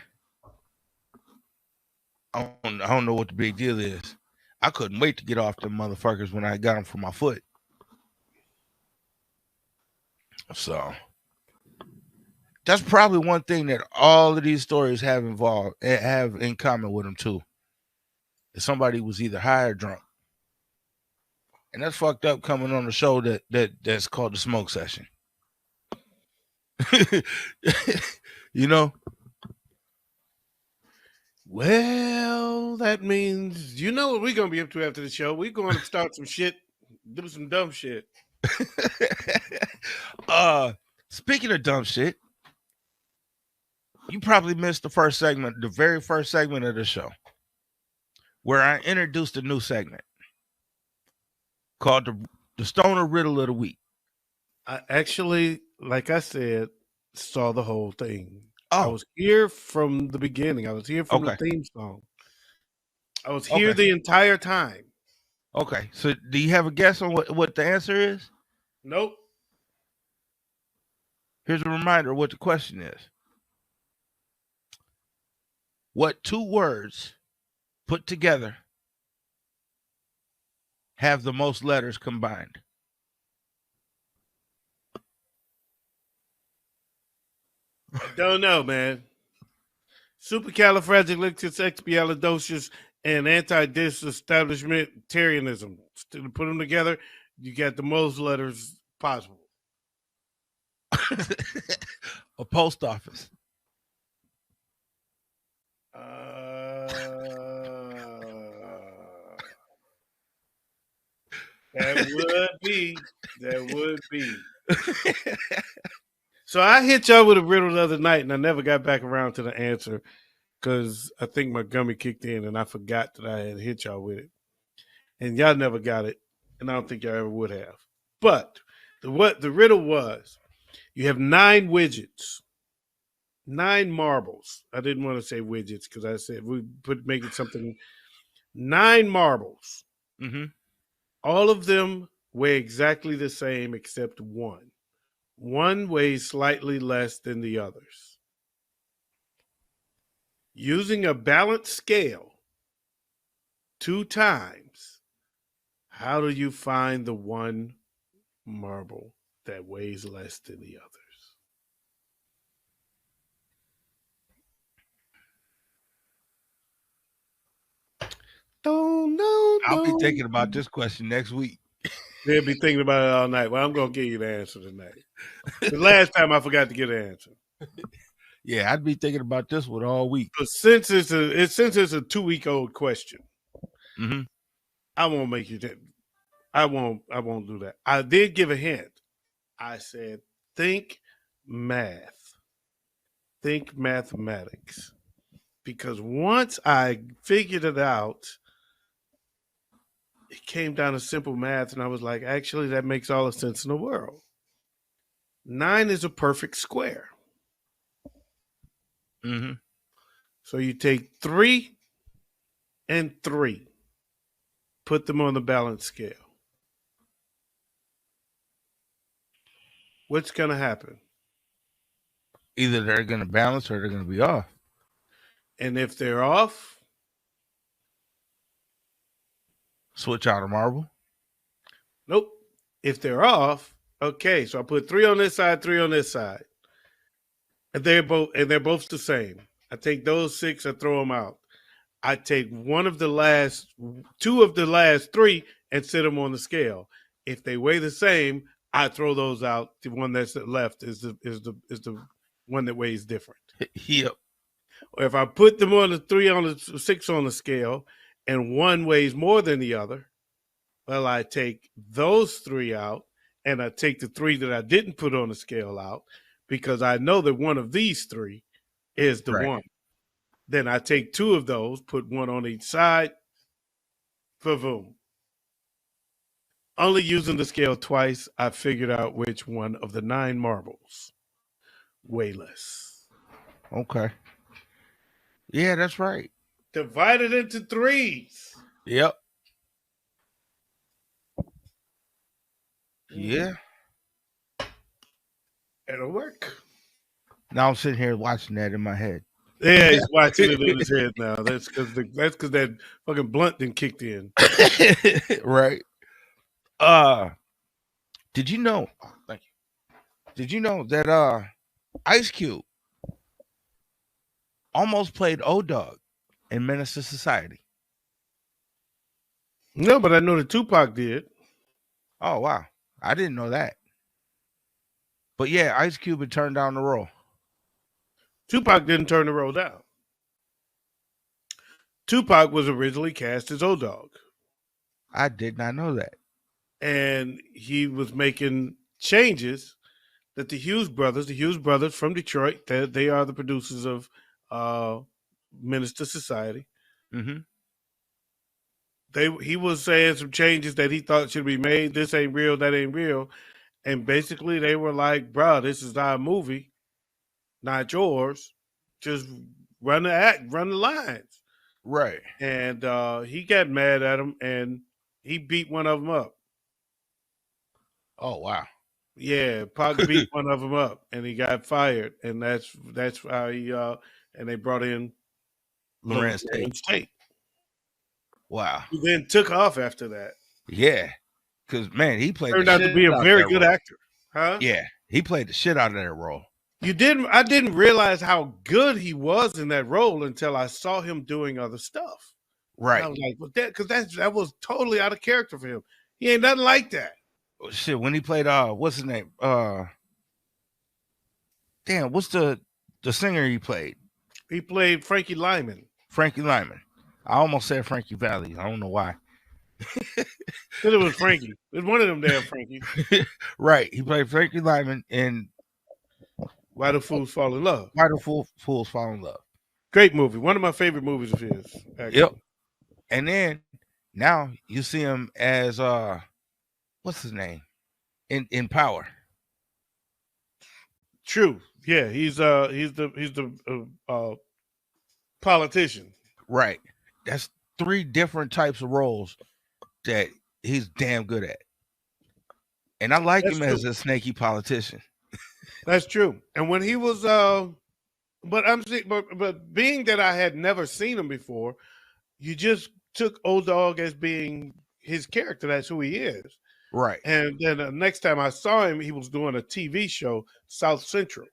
I don't know what the big deal is. I couldn't wait to get off them motherfuckers when I got them for my foot. So that's probably one thing that all of these stories have in common with them too. That somebody was either high or drunk. And that's fucked up coming on the show that's called The Smoke Session. You know? Well, that means you know what we're gonna be up to after the show. We're going to start some shit, do some dumb shit. Speaking of dumb shit, you probably missed the very first segment of the show, where I introduced a new segment called the Stoner Riddle of the Week. I actually, like I said, saw the whole thing. Oh. I was here from the beginning. I was here from the theme song. I was here the entire time. Okay. So do you have a guess on what the answer is? Nope. Here's a reminder of what the question is. What two words put together have the most letters combined? Don't know, man. Supercalifragilisticexpialidocious and anti-disestablishmentarianism. To put them together, you got the most letters possible. A post office. That would be. So I hit y'all with a riddle the other night, and I never got back around to the answer because I think my gummy kicked in, and I forgot that I had hit y'all with it. And y'all never got it, and I don't think y'all ever would have. But what the riddle was, you have 9 widgets, 9 marbles. I didn't want to say widgets because I said we make it something. 9 marbles. Mm-hmm. All of them weigh exactly the same except one. One weighs slightly less than the others. Using a balanced scale 2 times, how do you find the one marble that weighs less than the others? I'll be thinking about this question next week. They'll be thinking about it all night. Well, I'm going to give you the answer tonight. The last time I forgot to get an answer. Yeah, I'd be thinking about this one all week. But since it's a 2-week-old question, mm-hmm. I won't make you that. I won't do that. I did give a hint. I said, think math. Think mathematics. Because once I figured it out, it came down to simple math, and I was like, actually, that makes all the sense in the world. 9 is a perfect square. Mm-hmm. So you take 3 and 3, put them on the balance scale. What's going to happen? Either they're going to balance or they're going to be off. And if they're off, switch out a marble? Nope. If they're off, okay. So I put 3 on this side, 3 on this side, and they're both the same. I take those 6, I throw them out. I take 2 of the last 3 and sit them on the scale. If they weigh the same, I throw those out. The one that's left is the one that weighs different. Yep. Or if I put them on the 3 on the 6 on the scale, and one weighs more than the other, well, I take those 3 out, and I take the 3 that I didn't put on the scale out, because I know that one of these 3 is the one. Then I take 2 of those, put 1 on each side, boom. Only using the scale twice, I figured out which one of the 9 marbles weigh less. Okay. Yeah, that's right. Divided into 3s. Yep. Yeah. It'll work. Now I'm sitting here watching that in my head. Yeah, he's watching it in his head now. That's because that fucking blunt then kicked in. Right. Did you know? Thank you. Did you know that Ice Cube almost played O-Dog in Menace to Society? No, but I know that Tupac did. Oh wow, I didn't know that. But yeah, Ice Cube had turned down the role. Tupac didn't turn the role down. Tupac was originally cast as O-Dog. I did not know that. And he was making changes that the Hughes brothers from Detroit, they are the producers of Menace to Society. Mm-hmm. He was saying some changes that he thought should be made. This ain't real, that ain't real. And basically they were like, bro, this is our movie, not yours. Just run the act, run the lines. Right. And he got mad at him and he beat one of them up. Oh wow. Yeah, Pac beat one of them up and he got fired. And that's how he and they brought in Lorenz Tate. Wow. He then took off after that. Yeah. Because man, he turned out to be a very good actor. Huh? Yeah. He played the shit out of that role. I didn't realize how good he was in that role until I saw him doing other stuff. Right. I was like, well, that was totally out of character for him. He ain't nothing like that. Shit, when he played what's his name? Damn, what's the singer he played? He played Frankie Lyman. Frankie Lyman. I almost said Frankie Valli. I don't know why. Because it was Frankie. It was one of them damn Frankie. Right. He played Frankie Lyman in Why Do Fools Fall in Love? Why Do Fools Fall in Love? Great movie. One of my favorite movies of his. Actually. Yep. And then now you see him as what's his name? In Power. True. Yeah, he's the politician. Right. That's 3 different types of roles that he's damn good at. And I like him as a snaky politician. That's true. And when he was but being that I had never seen him before, you just took Old Dog as being his character. That's who he is. Right. And then the next time I saw him, he was doing a TV show, South Central.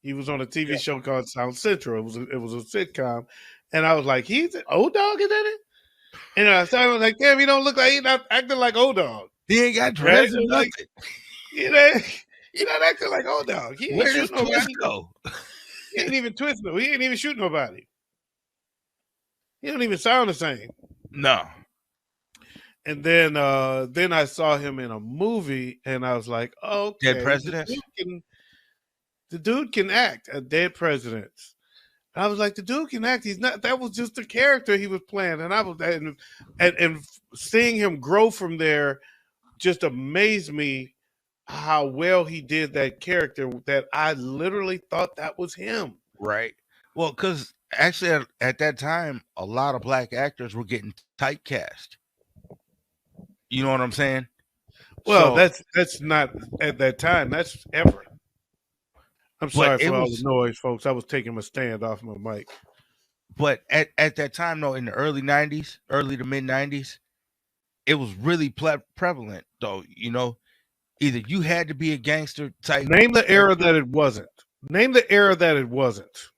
He was on a TV show called South Central. It was a sitcom. And I was like, Old Dog is in it? And I saw him, I was like, damn, he don't look like he's not acting like Old Dog. He ain't got dreads or nothing. He's not acting like Old Dog. He ain't Where does shooting Twist nobody. go? He ain't even twist no. He ain't even shoot nobody. He don't even sound the same. No. And then I saw him in a movie, and I was like, oh, okay. Dead Presidents? The dude can act. Dead Presidents. And I was like, the dude can act. He's not. That was just the character he was playing, and I was and seeing him grow from there just amazed me how well he did that character. That I literally thought that was him. Right. Well, because actually at that time, a lot of black actors were getting typecast. You know what I'm saying? Well, that's not at that time. That's ever. I'm sorry for all the noise, folks. I was taking my stand off my mic. But at that time, though, in the early 90s, early to mid 90s, it was really prevalent, though. You know, either you had to be a gangster type. Name the era that it wasn't. Name the era that it wasn't.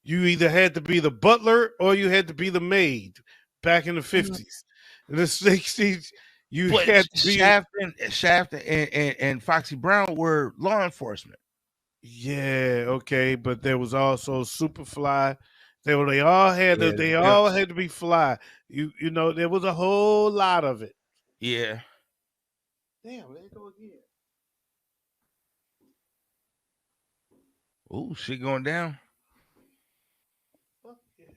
You either had to be the butler or you had to be the maid back in the 50s. In the 60s, you had to be. Shaft and Foxy Brown were law enforcement. Yeah, okay, but there was also Superfly. They all had to be fly. You know, there was a whole lot of it. Yeah. Damn, there you go again. Ooh, shit going down. Fuck yeah.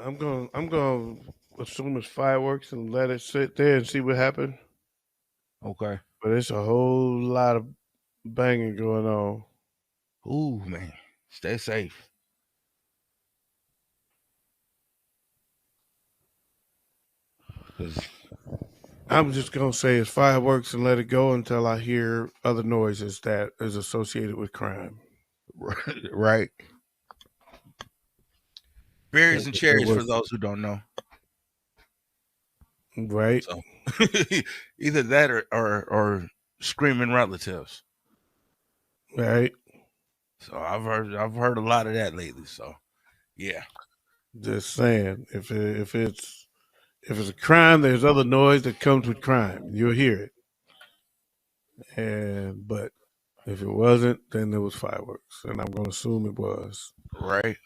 I'm going to assume it's fireworks and let it sit there and see what happens. Okay. But it's a whole lot of banging going on. Ooh, man. Stay safe. I'm just going to say it's fireworks and let it go until I hear other noises that is associated with crime. Right. Berries and cherries for those who don't know. Right. So, either that or screaming relatives. Right. So I've heard a lot of that lately. So yeah. Just saying, if it's a crime, there's other noise that comes with crime. You'll hear it. But if it wasn't, then there was fireworks, and I'm going to assume it was. Right.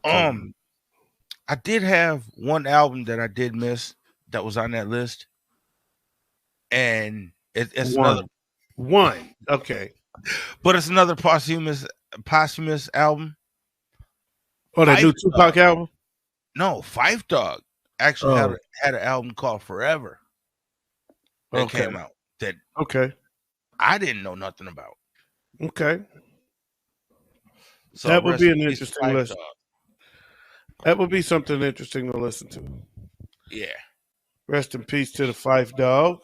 I did have one album that I did miss that was on that list, and it's another, One. Okay. but it's another posthumous album. Oh, that new Phife Tupac album? No, Phife Dawg actually had an album called Forever that came out that I didn't know nothing about. Okay. So that would be an rest in peace to interesting Phife listen. Dawg. That would be something interesting to listen to. Yeah, Rest in peace to the Phife Dawg.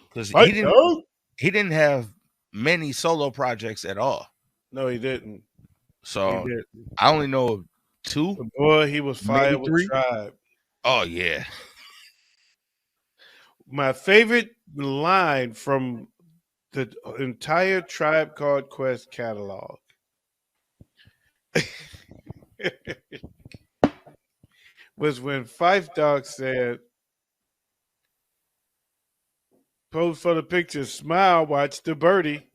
because Phife he didn't have many solo projects at all. No, he didn't. So He didn't. I only know of two. But boy, he was Maybe fired with three? Tribe. Oh yeah, My favorite line from the entire Tribe Called Quest catalog was when Phife Dawg said, "Pose for the picture, smile, watch the birdie.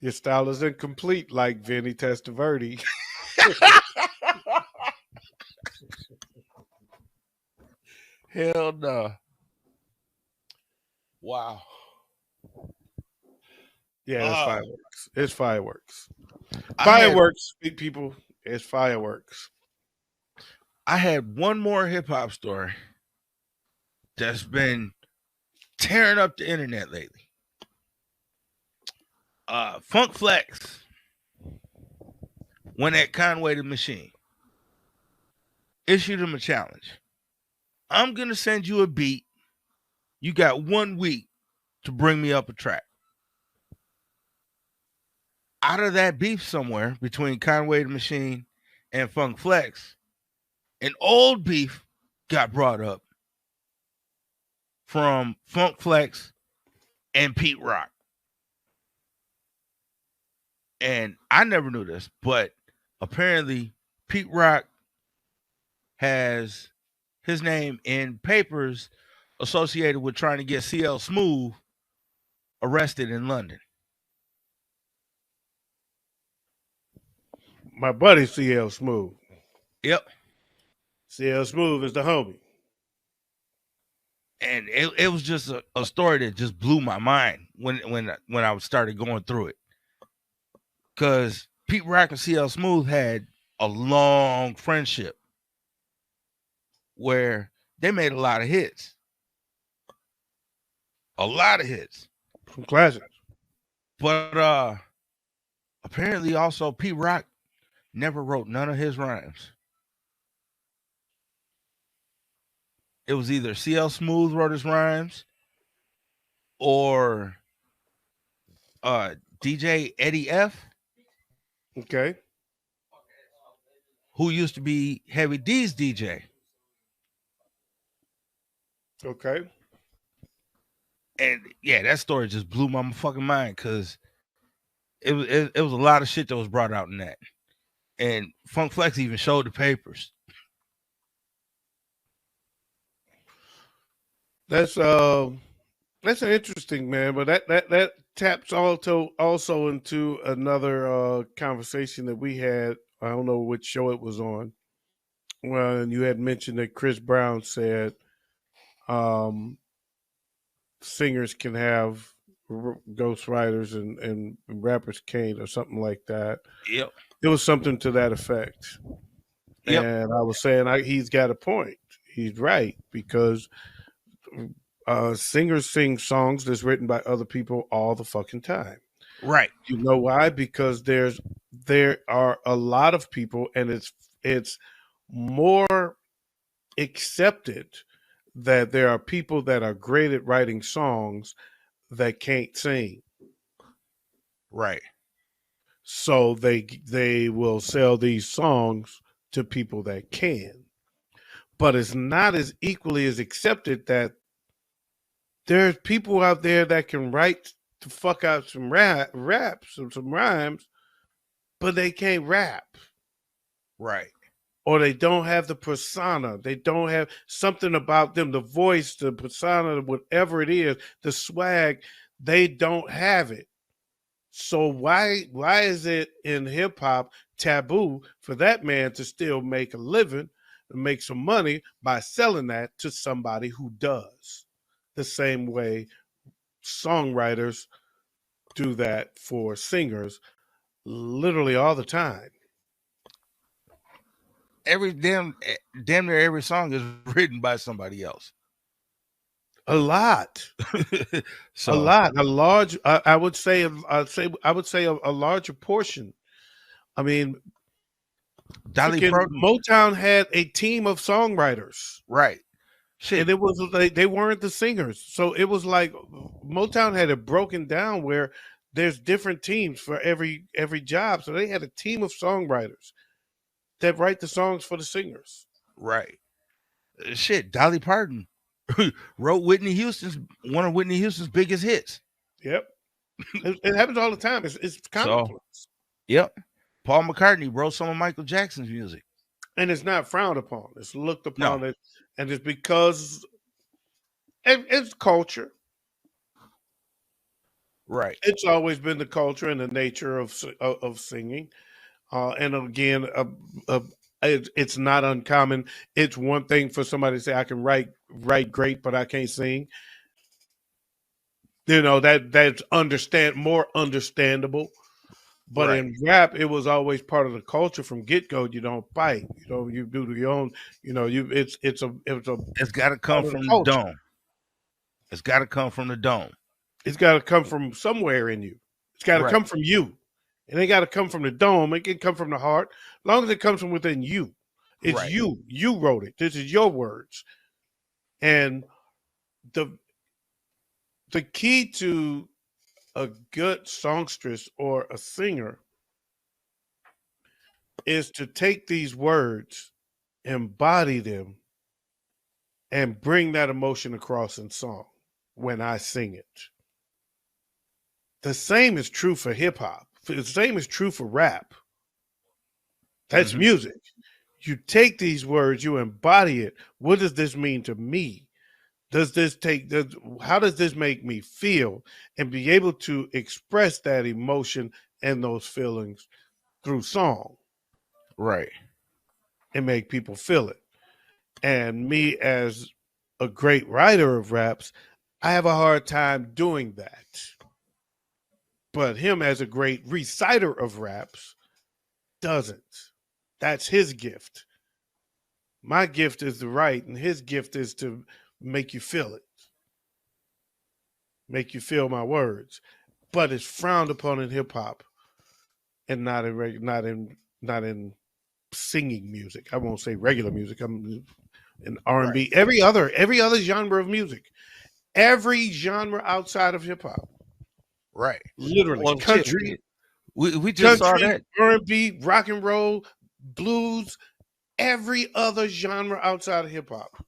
Your style is incomplete like Vinny Testaverde." hell no. Wow. Yeah, it's fireworks. It's fireworks. I Fireworks, big people. It's fireworks. I had one more hip hop story that's been tearing up the internet lately. Funk Flex went at Conway the Machine, issued him a challenge. I'm gonna send you a beat. You got 1 week to bring me up a track. Out of that beef somewhere between Conway the Machine and Funk Flex, an old beef got brought up from Funk Flex and Pete Rock. And I never knew this, but apparently Pete Rock has his name in papers associated with trying to get CL Smooth arrested in London. My buddy CL Smooth. Yep. CL Smooth is the homie. And it was just a story that just blew my mind when I started going through it. Because Pete Rock and CL Smooth had a long friendship where they made a lot of hits. A lot of hits. Some classics. But apparently also Pete Rock never wrote none of his rhymes. It was either CL Smooth wrote his rhymes or DJ Eddie F. Okay. Who used to be Heavy D's DJ. Okay. And yeah, that story just blew my fucking mind because it was a lot of shit that was brought out in that. And Funk Flex even showed the papers. That's an interesting, man, but that taps also into another conversation that we had. I don't know which show it was on. Well, and you had mentioned that Chris Brown said singers can have ghostwriters and rappers can't, or something like that. Yep. It was something to that effect. Yep. And I was saying he's got a point. He's right, because singers sing songs that's written by other people all the fucking time. Right. You know why? Because there are a lot of people, and it's more accepted that there are people that are great at writing songs that can't sing. Right. So they will sell these songs to people that can. But it's not as equally as accepted that there's people out there that can write the fuck out some raps or some rhymes, but they can't rap. Right. Or they don't have the persona. They don't have something about them, the voice, the persona, whatever it is, the swag. They don't have it. So why is it in hip hop taboo for that man to still make a living and make some money by selling that to somebody who does the same way songwriters do that for singers literally all the time? Every damn near every song is written by somebody else. A lot. So A lot, a large. I would say, a larger portion. I mean, Dolly freaking Parton, Motown had a team of songwriters, right? Shit, and it was like they weren't the singers. So it was like Motown had it broken down where there's different teams for every job. So they had a team of songwriters that write the songs for the singers. right. Shit, Dolly Parton wrote one of Whitney Houston's biggest hits. Yep, it happens all the time. It's commonplace, Yep. Paul McCartney wrote some of Michael Jackson's music. and it's not frowned upon. It's looked upon No. it, and it's because it's culture. Right. It's always been the culture and the nature of singing, and again, it's not uncommon. It's one thing for somebody to say, "I can write great, but I can't sing." You know, that's more understandable. But Right. in rap, it was always part of the culture from get go. You don't fight. You know, you do your own. You know, it's a It's got to come part of from the the culture. dome. It's got to come from the dome. It's got to come from somewhere in you. It's got to Right. come from you. It ain't got to come from the dome. It can come from the heart. As long as it comes from within you. It's Right. you. You wrote it. This is your words. And the key to a good songstress or a singer is to take these words, embody them, and bring that emotion across in song when I sing it. The same is true for hip hop. The same is true for rap. That's Mhm. music. You take these words, you embody it. What does this mean to me? How does this make me feel? And be able to express that emotion and those feelings through song Right. and make people feel it. And me, as a great writer of raps, I have a hard time doing that. But him, as a great reciter of raps, doesn't. That's his gift. My gift is to write, and his gift is to make you feel it, make you feel my words. But it's frowned upon in hip hop, and not in singing music. I won't say regular music. I'm in R&B. Every other genre of music, every genre outside of hip hop, Right. literally Well, shit, country, we just saw that. R&B, rock and roll, blues, every other genre outside of hip hop.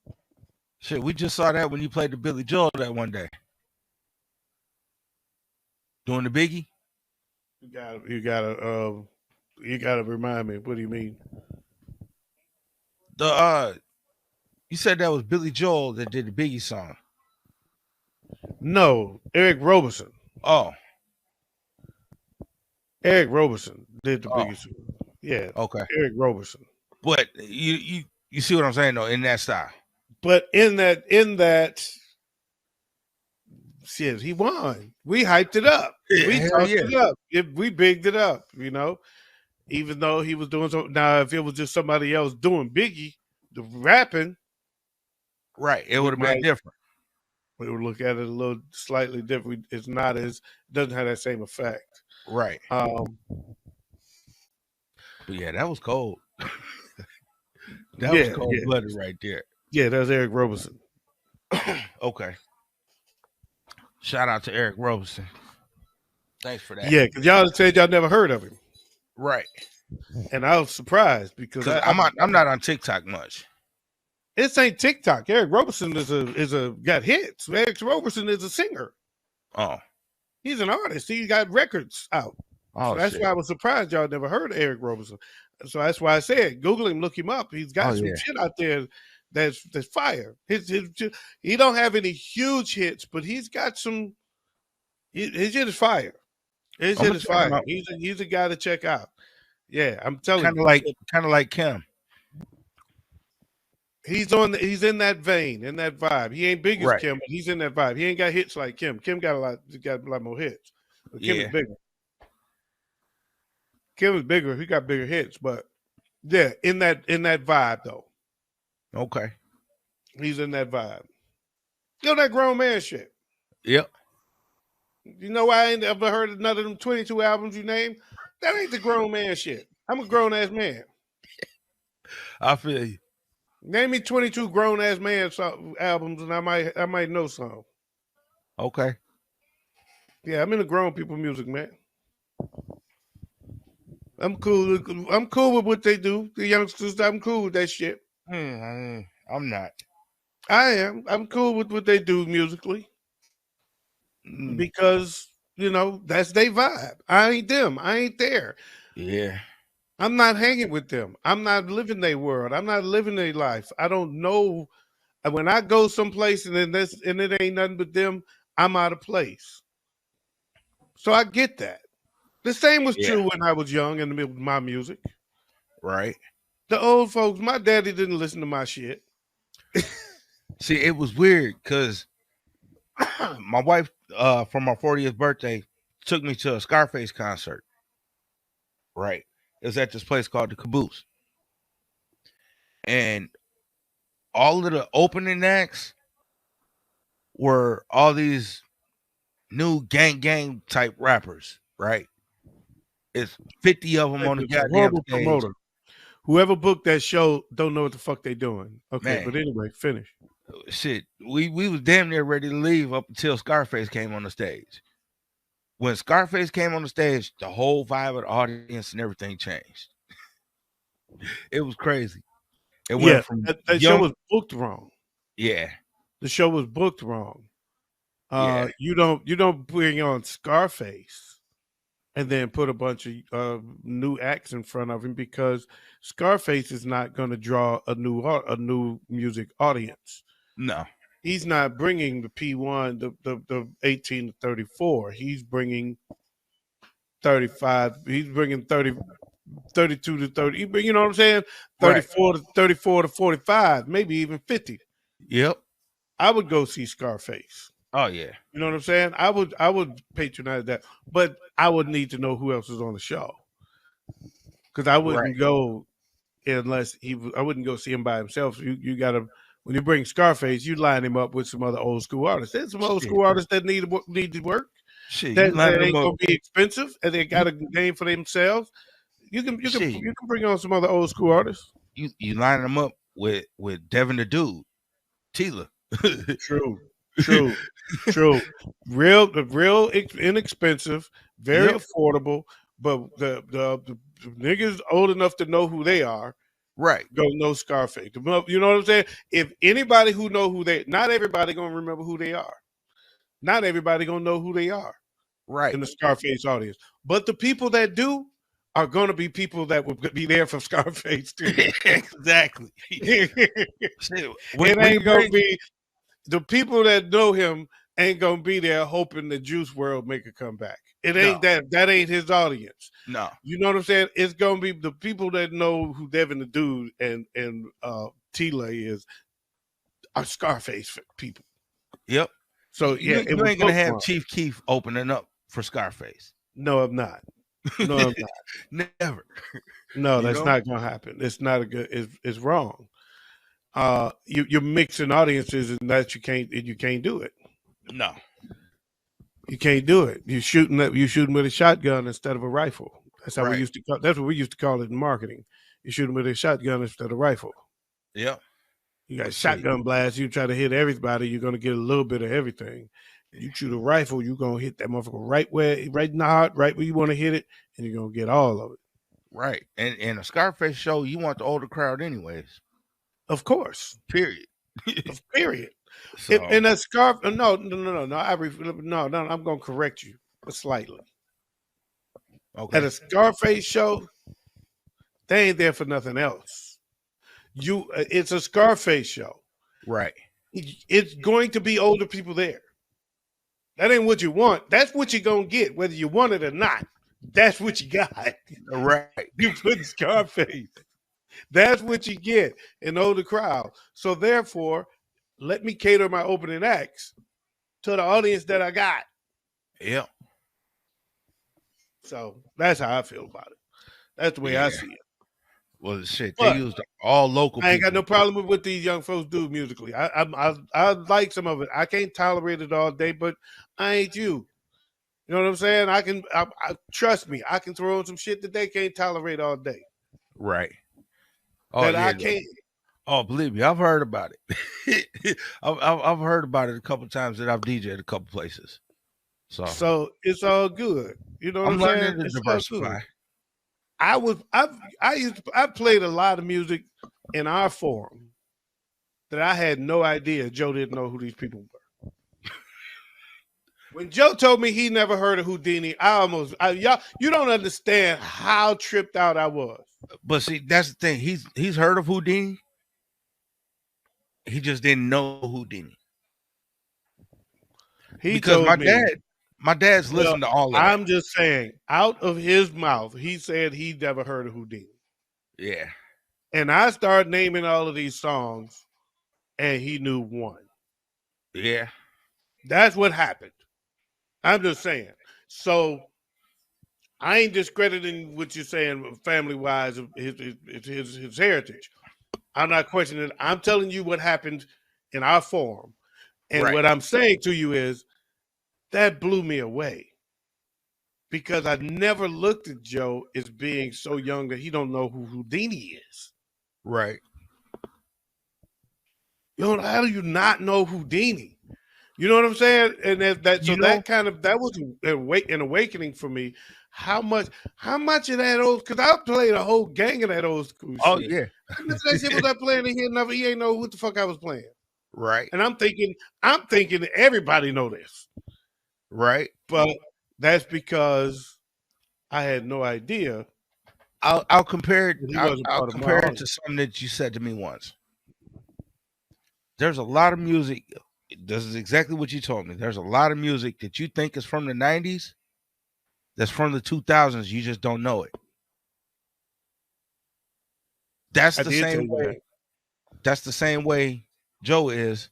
Shit, we just saw that when you played the Billy Joel that one day. Doing the Biggie? You gotta remind me. What do you mean? You said that was Billy Joel that did the Biggie song. No, Eric Roberson. Oh, Eric Roberson did the Oh. biggest. Yeah, okay. Eric Roberson. But you see what I'm saying though, in that style. But in that shit, he won. We hyped it up. Yeah, We hell talked yeah. it up. We bigged it up, you know. Even though he was doing something. Now, if it was just somebody else doing Biggie, the rapping, Right. It would have been Right. different. we would look at it a little slightly different. It's not as doesn't have that same effect. Right. Um, But yeah, that was cold. That Yeah, was cold yeah. blooded right there. yeah, that's Eric Roberson. Okay. Shout out to Eric Roberson. Thanks for that. Yeah, because y'all said y'all never heard of him, Right. and I was surprised because Because I'm not on TikTok much. This ain't TikTok. Eric Roberson is a got hits. Eric Roberson is a singer. Oh. He's an artist. He got records out. Oh, So that's shit. why I was surprised y'all never heard of Eric Roberson. So that's why I said Google him, look him up. He's got Oh, some yeah. shit out there that's fire. He don't have any huge hits, but he's got some. His shit is fire. His I'm shit gonna is check him fire. out. He's a guy to check out. Yeah, I'm telling Kind you. of like Kim. He's in that vein, in that vibe. He ain't big as Right. Kim, but he's in that vibe. He ain't got hits like Kim. Kim got a lot more hits. But Kim is Yeah. bigger. Kim is bigger. He got bigger hits, but yeah, in that vibe though. Okay. He's in that vibe. You know that grown man shit. Yep. You know why I ain't ever heard of none of them 22 albums you named? That ain't the grown man shit. I'm a grown ass man. I feel you. Name me 22 grown ass man albums, and I might know some. Okay. Yeah, I'm into grown people music, man. I'm cool. I'm cool with what they do. The youngsters, I'm cool with that shit. I'm not. I am. I'm cool with what they do musically because that's their vibe. I ain't them. I ain't there. Yeah. I'm not hanging with them. I'm not living their world. I'm not living their life. I don't know. When I go someplace and it ain't nothing but them, I'm out of place. So I get that. The same was true when I was young and with my music. Right. The old folks, my daddy didn't listen to my shit. See, it was weird because my wife, for my 40th birthday, took me to a Scarface concert. Right. It was at this place called the Caboose. And all of the opening acts were all these new gang type rappers, right? It's 50 of them on the goddamn horrible stage. promoter. Whoever booked that show don't know what the fuck they doing. Okay, Man. but anyway, finish. Shit, we was damn near ready to leave up until Scarface came on the stage. When Scarface came on the stage, the whole vibe of the audience and everything changed. It was crazy. It went from that show was booked wrong. Yeah. The show was booked wrong. Yeah. You don't bring on Scarface and then put a bunch of new acts in front of him because Scarface is not going to draw a new music audience. No. He's not bringing the P1, the 18 to 34. He's bringing 35. He's bringing 32 to 30. You know what I'm saying? 34 to 34 to 45, maybe even 50. Yep. I would go see Scarface. Oh yeah. You know what I'm saying? I would patronize that, but I would need to know who else is on the show because I wouldn't go unless I wouldn't go see him by himself. So you got to. When you bring Scarface, you line him up with some other old school artists. There's some old school artists that need to work. Shit, that ain't gonna be expensive, and they got a name for themselves. You can bring on some other old school artists. You line them up with Devin the Dude, Tila. True. Real inexpensive, very affordable. But the niggas old enough to know who they are. Right. Go know Scarface. You know what I'm saying? If anybody who know who not everybody gonna remember who they are. Not everybody gonna know who they are. Right. In the Scarface audience. But the people that do are gonna be people that will be there for Scarface too. Exactly. It ain't gonna be the people that know him ain't gonna be there hoping the Juice WRLD make a comeback. It ain't that ain't his audience. No. You know what I'm saying? It's gonna be the people that know who Devin the Dude and Tila are Scarface people. Yep. So yeah, you ain't gonna have Chief Keef opening up for Scarface. No, I'm not. No, I'm not. Never. No, that's not gonna happen. It's not a good. It's wrong. You're mixing audiences, and that you can't do it. No. You can't do it. You're shooting with a shotgun instead of a rifle. That's how we used to call. That's what we used to call it in marketing. You're shooting with a shotgun instead of a rifle. Yeah. You got shotgun blast. You try to hit everybody. You're gonna get a little bit of everything. You shoot a rifle. You're gonna hit that motherfucker right in the heart, right where you want to hit it, and you're gonna get all of it. Right. And in a Scarface show, you want the older crowd, anyways. Of course. Period. Period. So, in a scarf, no. I'm gonna correct you slightly. Okay. At a Scarface show, they ain't there for nothing else. It's a Scarface show, right? It's going to be older people there. That ain't what you want. That's what you're gonna get, whether you want it or not. That's what you got. Right. You put Scarface. That's what you get and know the crowd. So therefore, let me cater my opening acts to the audience that I got. Yeah. So that's how I feel about it. That's the way I see it. Well, shit, But they used all local. I ain't got people. no problem with what these young folks do musically. I like some of it. I can't tolerate it all day, but I ain't you. You know what I'm saying? I trust me. I can throw in some shit that they can't tolerate all day. Right. Oh, That yeah, I can't. Oh, believe me, I've heard about it. I've heard about it a couple times that I've DJed a couple places. So it's all good. You know what I'm I'm saying? learning to It's all diversify. good. I played a lot of music in our forum that I had no idea Joe didn't know who these people were. When Joe told me he never heard of Houdini, y'all, you don't understand how tripped out I was. But see, that's the thing. He's heard of Houdini. He just didn't know Houdini. Because my dad's listened to all of it. I'm just saying, out of his mouth, he said he never heard of Houdini. Yeah. And I started naming all of these songs, and he knew one. Yeah. That's what happened. I'm just saying. So I ain't discrediting what you're saying family-wise of his heritage. I'm not questioning it. I'm telling you what happened in our forum. And Right. what I'm saying to you is that blew me away. Because I never looked at Joe as being so young that he don't know who Houdini is. Right. You know, how do you not know Houdini? You know what I'm saying? And that was an awakening for me. How much of that old? Because I played a whole gang of that old school shit. Oh yeah. How much of that shit was I playing in here? He ain't know what the fuck I was playing. Right. And I'm thinking that everybody know this. Right. But that's because I had no idea. I'll compare it. I'll part of compare my it to something that you said to me once. There's a lot of music. This is exactly what you told me. There's a lot of music that you think is from the 90s that's from the 2000s. You just don't know it. That's the same way. That's the same way Joe is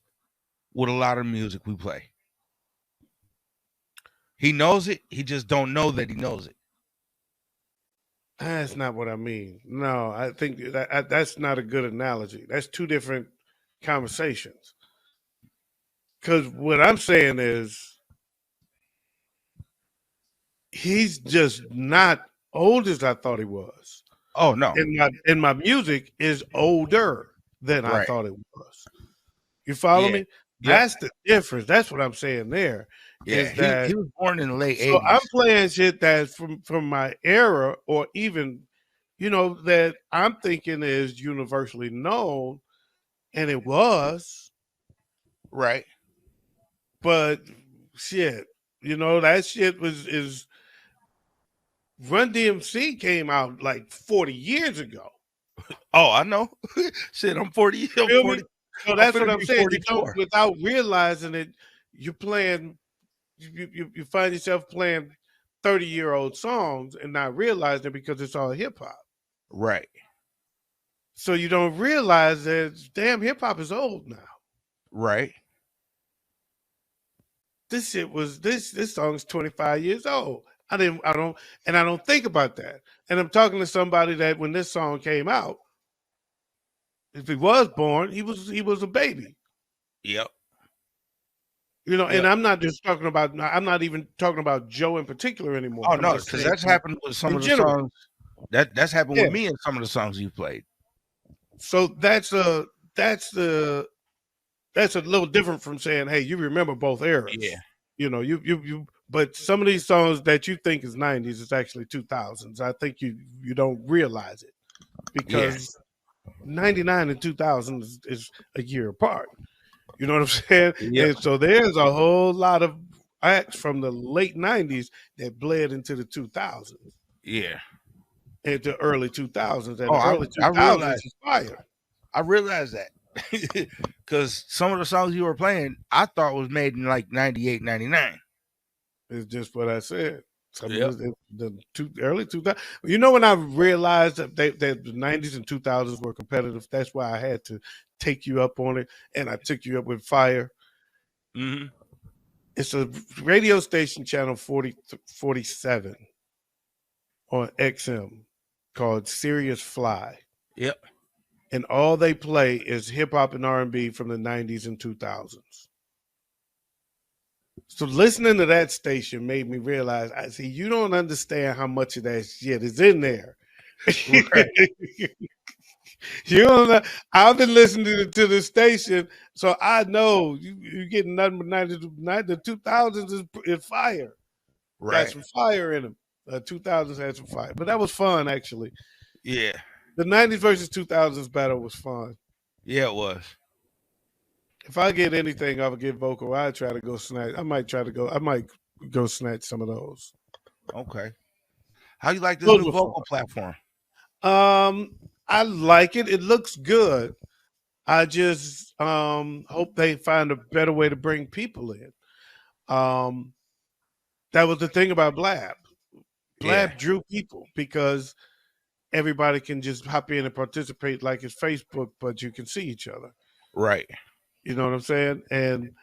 with a lot of music we play. He knows it. He just don't know that he knows it. That's not what I mean. No, I think that's not a good analogy. That's two different conversations. Because what I'm saying is he's just not old as I thought he was. Oh no. And my music is older than I thought it was. You follow me? That's the difference. That's what I'm saying there. Yeah, he was born in the late 80s. So I'm playing shit that's from my era, or even, that I'm thinking is universally known, and it was. Right. But shit, that shit is Run DMC came out like 40 years ago. Oh, I know. Shit, I'm 40. I'm 40. So that's what I'm saying. Without realizing it, you're playing. You find yourself playing 30-year-old songs and not realizing it because it's all hip hop. Right. So you don't realize that damn hip hop is old now. Right. This song's 25 years old. I don't think about that. And I'm talking to somebody that when this song came out, if he was born, he was a baby. Yep. And I'm not even talking about Joe in particular anymore. Oh no, because that's happened with some of the songs. That's happened with me in some of the songs you played. So that's a little different from saying, hey, you remember both eras. Yeah. But some of these songs that you think is 90s is actually 2000s. I think you don't realize it because 99 and 2000 is a year apart. You know what I'm saying? Yep. And so there's a whole lot of acts from the late 90s that bled into the 2000s. Yeah. Into early 2000s. And early 2000s I realized, is fire. I realized that. Because some of the songs you were playing, I thought was made in like 98, 99. It's just what I said. Some Yep. of early 2000s. You know when I realized that that the 90s and 2000s were competitive. That's why I had to take you up on it, and I took you up with Fire. Mm-hmm. It's a radio station, channel 47 on XM called Sirius Fly, Yep. and all they play is hip hop and R&B from the 90s and 2000s. So listening to that station made me realize, I see you don't understand how much of that shit is in there. Right. You don't know. I've been listening to the station, so I know you're getting nothing but 90, the 2000s is fire. Got Right. some fire in them. 2000s had some fire, but that was fun actually. Yeah. The 90s versus 2000s battle was fun. Yeah, it was. If I get anything, I would get vocal. I try to go snatch. I might go snatch some of those. Okay. How you like this Those new were vocal platform? I like it. It looks good. I just hope they find a better way to bring people in. That was the thing about Blab. Blab Yeah. drew people because everybody can just hop in and participate like it's Facebook, but you can see each other. Right. You know what I'm saying? And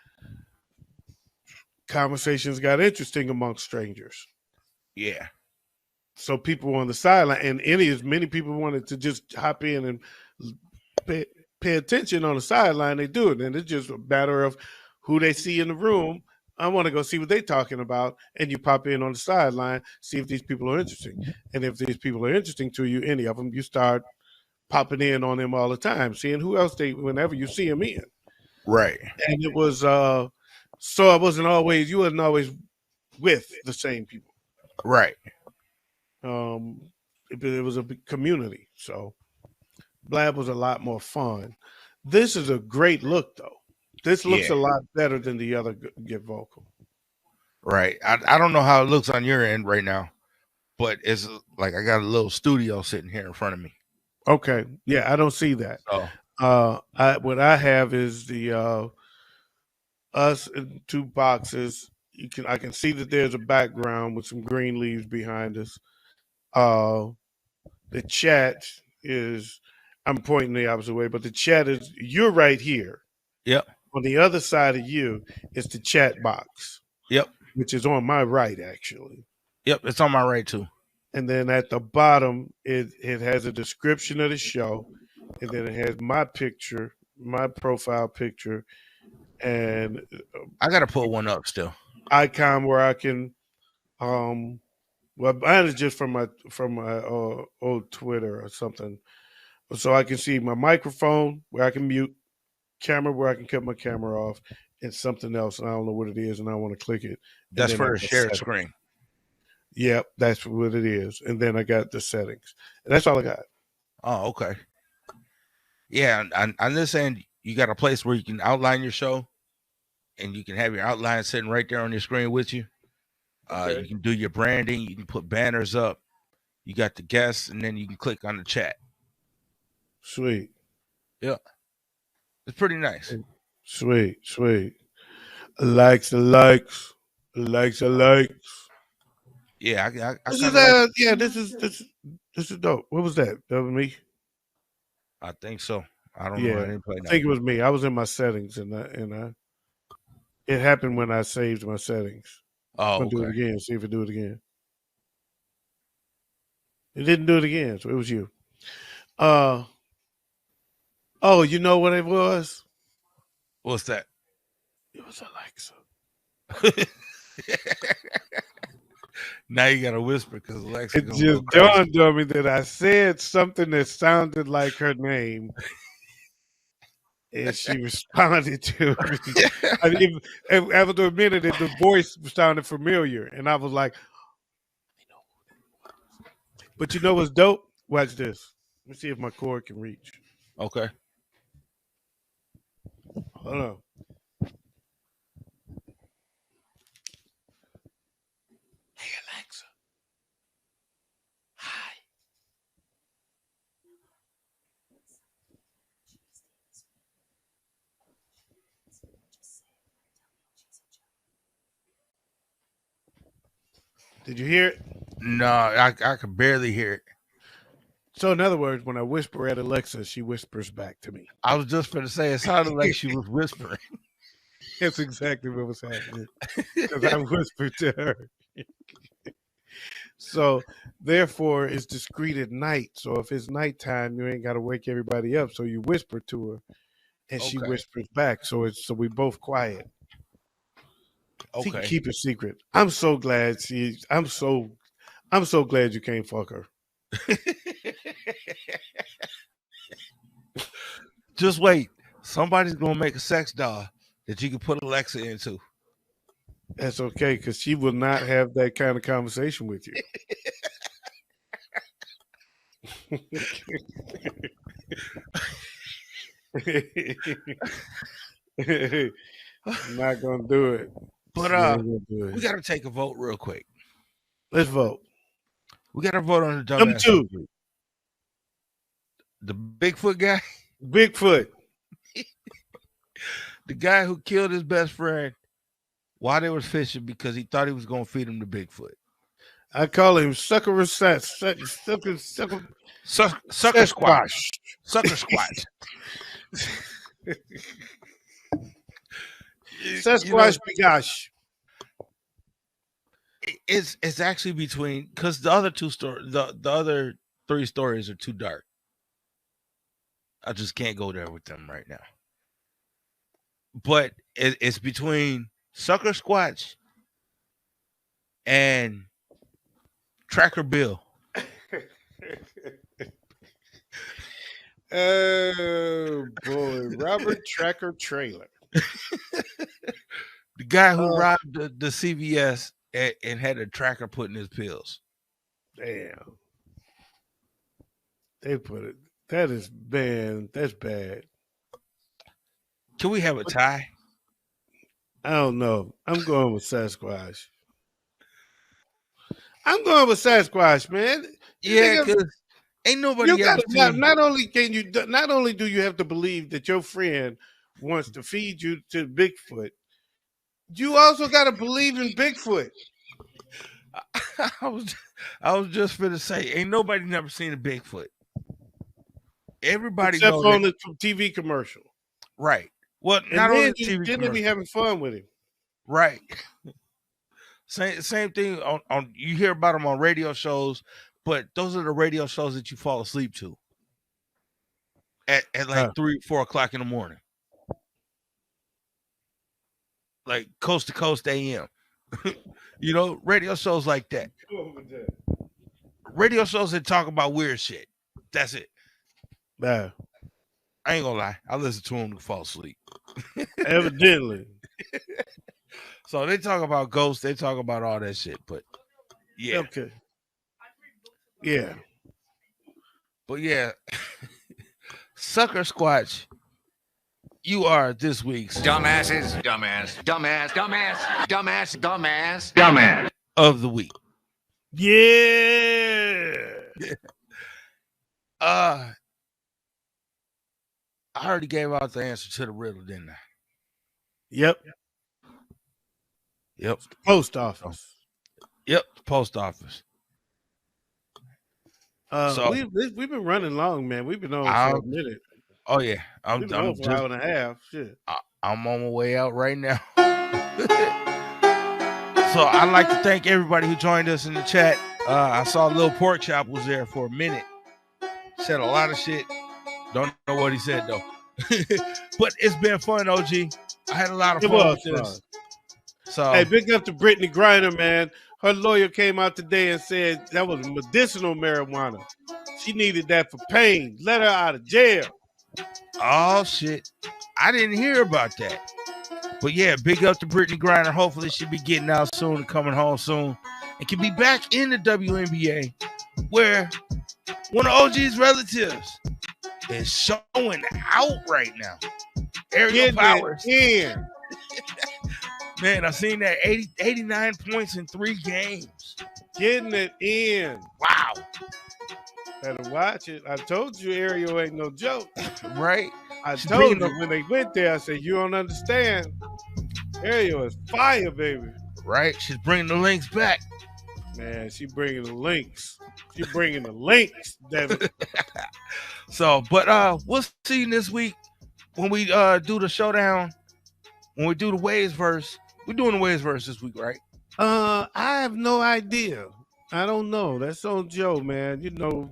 conversations got interesting amongst strangers. Yeah. So people were on the sideline, and many people wanted to just hop in and pay attention on the sideline. They do it, and it's just a matter of who they see in the room. I want to go see what they're talking about, and you pop in on the sideline, see if these people are interesting, and if these people are interesting to you, any of them, you start popping in on them all the time, seeing who else whenever you see them in. Right. And it was so you wasn't always with the same people. Right. It was a big community, so Blab was a lot more fun. This is a great look, though. This looks a lot better than the other Get Vocal. Right. I don't know how it looks on your end right now, but it's like I got a little studio sitting here in front of me. Okay. Yeah, I don't see that. Oh. What I have is the us in two boxes. I can see that there's a background with some green leaves behind us. The chat is, I'm pointing the opposite way, but the chat is, you're right here. Yep. On the other side of you is the chat box. Yep. Which is on my right, actually. Yep, it's on my right too. And then at the bottom, it has a description of the show, and then it has my picture, my profile picture, and I gotta put one up still. Icon where I can, well, mine is just from my old Twitter or something, so I can see my microphone where I can mute, camera where I can cut my camera off, and something else, and I don't know what it is, and I want to click it. That's for a shared screen. Yep, that's what it is. And then I got the settings, and that's all I got. Oh, okay. Yeah, on this end, you got a place where you can outline your show, and you can have your outline sitting right there on your screen with you. Okay. You can do your branding. You can put banners up. You got the guests, and then you can click on the chat. Sweet. Yeah. It's pretty nice. Sweet. Likes. Yeah, this is dope. What was that? That was me? I think so. I don't know. I didn't play I think it was me. I was in my settings, and it happened when I saved my settings. Oh, I'm gonna do it again. See if it do it again. It didn't do it again, so it was you. Oh, you know what it was? What's that? It was Alexa. Now you gotta whisper because Alexa. It just dawned on me that I said something that sounded like her name, and she responded to me. After a minute, the voice sounded familiar, and I was like, "But you know what's dope? Watch this. Let me see if my cord can reach." Okay. Hold on. Hey Alexa. Hi. Did you hear it? No, I could barely hear it. So, in other words, when I whisper at Alexa, she whispers back to me. I was just going to say it sounded like she was whispering. That's exactly what was happening because I whispered to her. So, therefore, it's discreet at night. So, if it's nighttime, you ain't got to wake everybody up. So, you whisper to her, and she Okay. whispers back. So we both quiet. She can Okay. keep it secret. I'm so glad I'm so glad you can't fuck her. Just wait. Somebody's going to make a sex doll that you can put Alexa into. That's okay, because she will not have that kind of conversation with you. I'm not gonna do it. But She ain't gonna do we it. got to take a vote real quick. Let's vote. We got to vote on the dumbass. Number 2, The Bigfoot guy. Bigfoot. The guy who killed his best friend while they was fishing because he thought he was going to feed him the Bigfoot. I call him Sucker Squatch. Sucker squash. Sucker squash. Sasquatch Bigosh. It's actually between, because the other two stories, the other 3 stories are too dark. I just can't go there with them right now. But it's between Sucker Squatch and Tracker Bill. Oh boy, Robert Tracker Trailer. The guy who robbed the CVS and had a tracker put in his pills. Damn. They put it. That is bad. That's bad. Can we have a tie? I don't know. I'm going with Sasquatch. I'm going with Sasquatch, man. Yeah, Nigga, because ain't nobody you else. gotta, not only do you have to believe that your friend wants to feed you to Bigfoot, you also got to believe in Bigfoot. I was just finna say, ain't nobody never seen a Bigfoot. Everybody Except knows on that, the TV commercial. right? Well, And not on then the TV they be commercial. having fun with him. Right. Same thing on you hear about them on radio shows, but those are the radio shows that you fall asleep to at like 3-4 o'clock in the morning, like Coast to Coast AM. You know, radio shows like that. Radio shows that talk about weird shit. That's it. Nah, I ain't gonna lie. I listen to them to fall asleep. evidently. So they talk about ghosts. They talk about all that shit. But yeah. Okay. Yeah. But yeah. Sucker Squatch, you are this week's Dumbasses. Dumbass. of the week. Yeah. I already gave out the answer to the riddle, didn't I? Yep. Yep. Post office. Yep. Post office. So- we've been running long, man. We've been on for a minute. Oh yeah. We've been on for an hour and a half. Shit. I'm on my way out right now. So I'd like to thank everybody who joined us in the chat. I saw Lil Pork Chop was there for a minute. Said a lot of shit. Don't know what he said though. But it's been fun, OG. I had a lot of It fun was with this. fun. So Hey, big up to Brittany Griner, man. Her lawyer came out today and said that was medicinal marijuana. She needed that for pain. Let her out of jail. oh shit. I didn't hear about that. But yeah, big up to Brittany Griner. Hopefully she'll be getting out soon and coming home soon. And can be back in the WNBA where one of OG's relatives is showing out right now. Ariel Getting Powers. it in. Man, I seen that 89 points in 3 games. Getting it in. Wow. Better watch it. I told you Ariel ain't no joke. Right? I She's told bringing you when they went there, I said, you don't understand. Ariel is fire, baby. Right? She's bringing the links back. Man, she bringing the links. She bringing the links, Devin. So, but we'll see you this week when we do the showdown. When we do the Waves verse, we're doing the Waves verse this week, right? I have no idea. I don't know. That's on Joe, man. You know,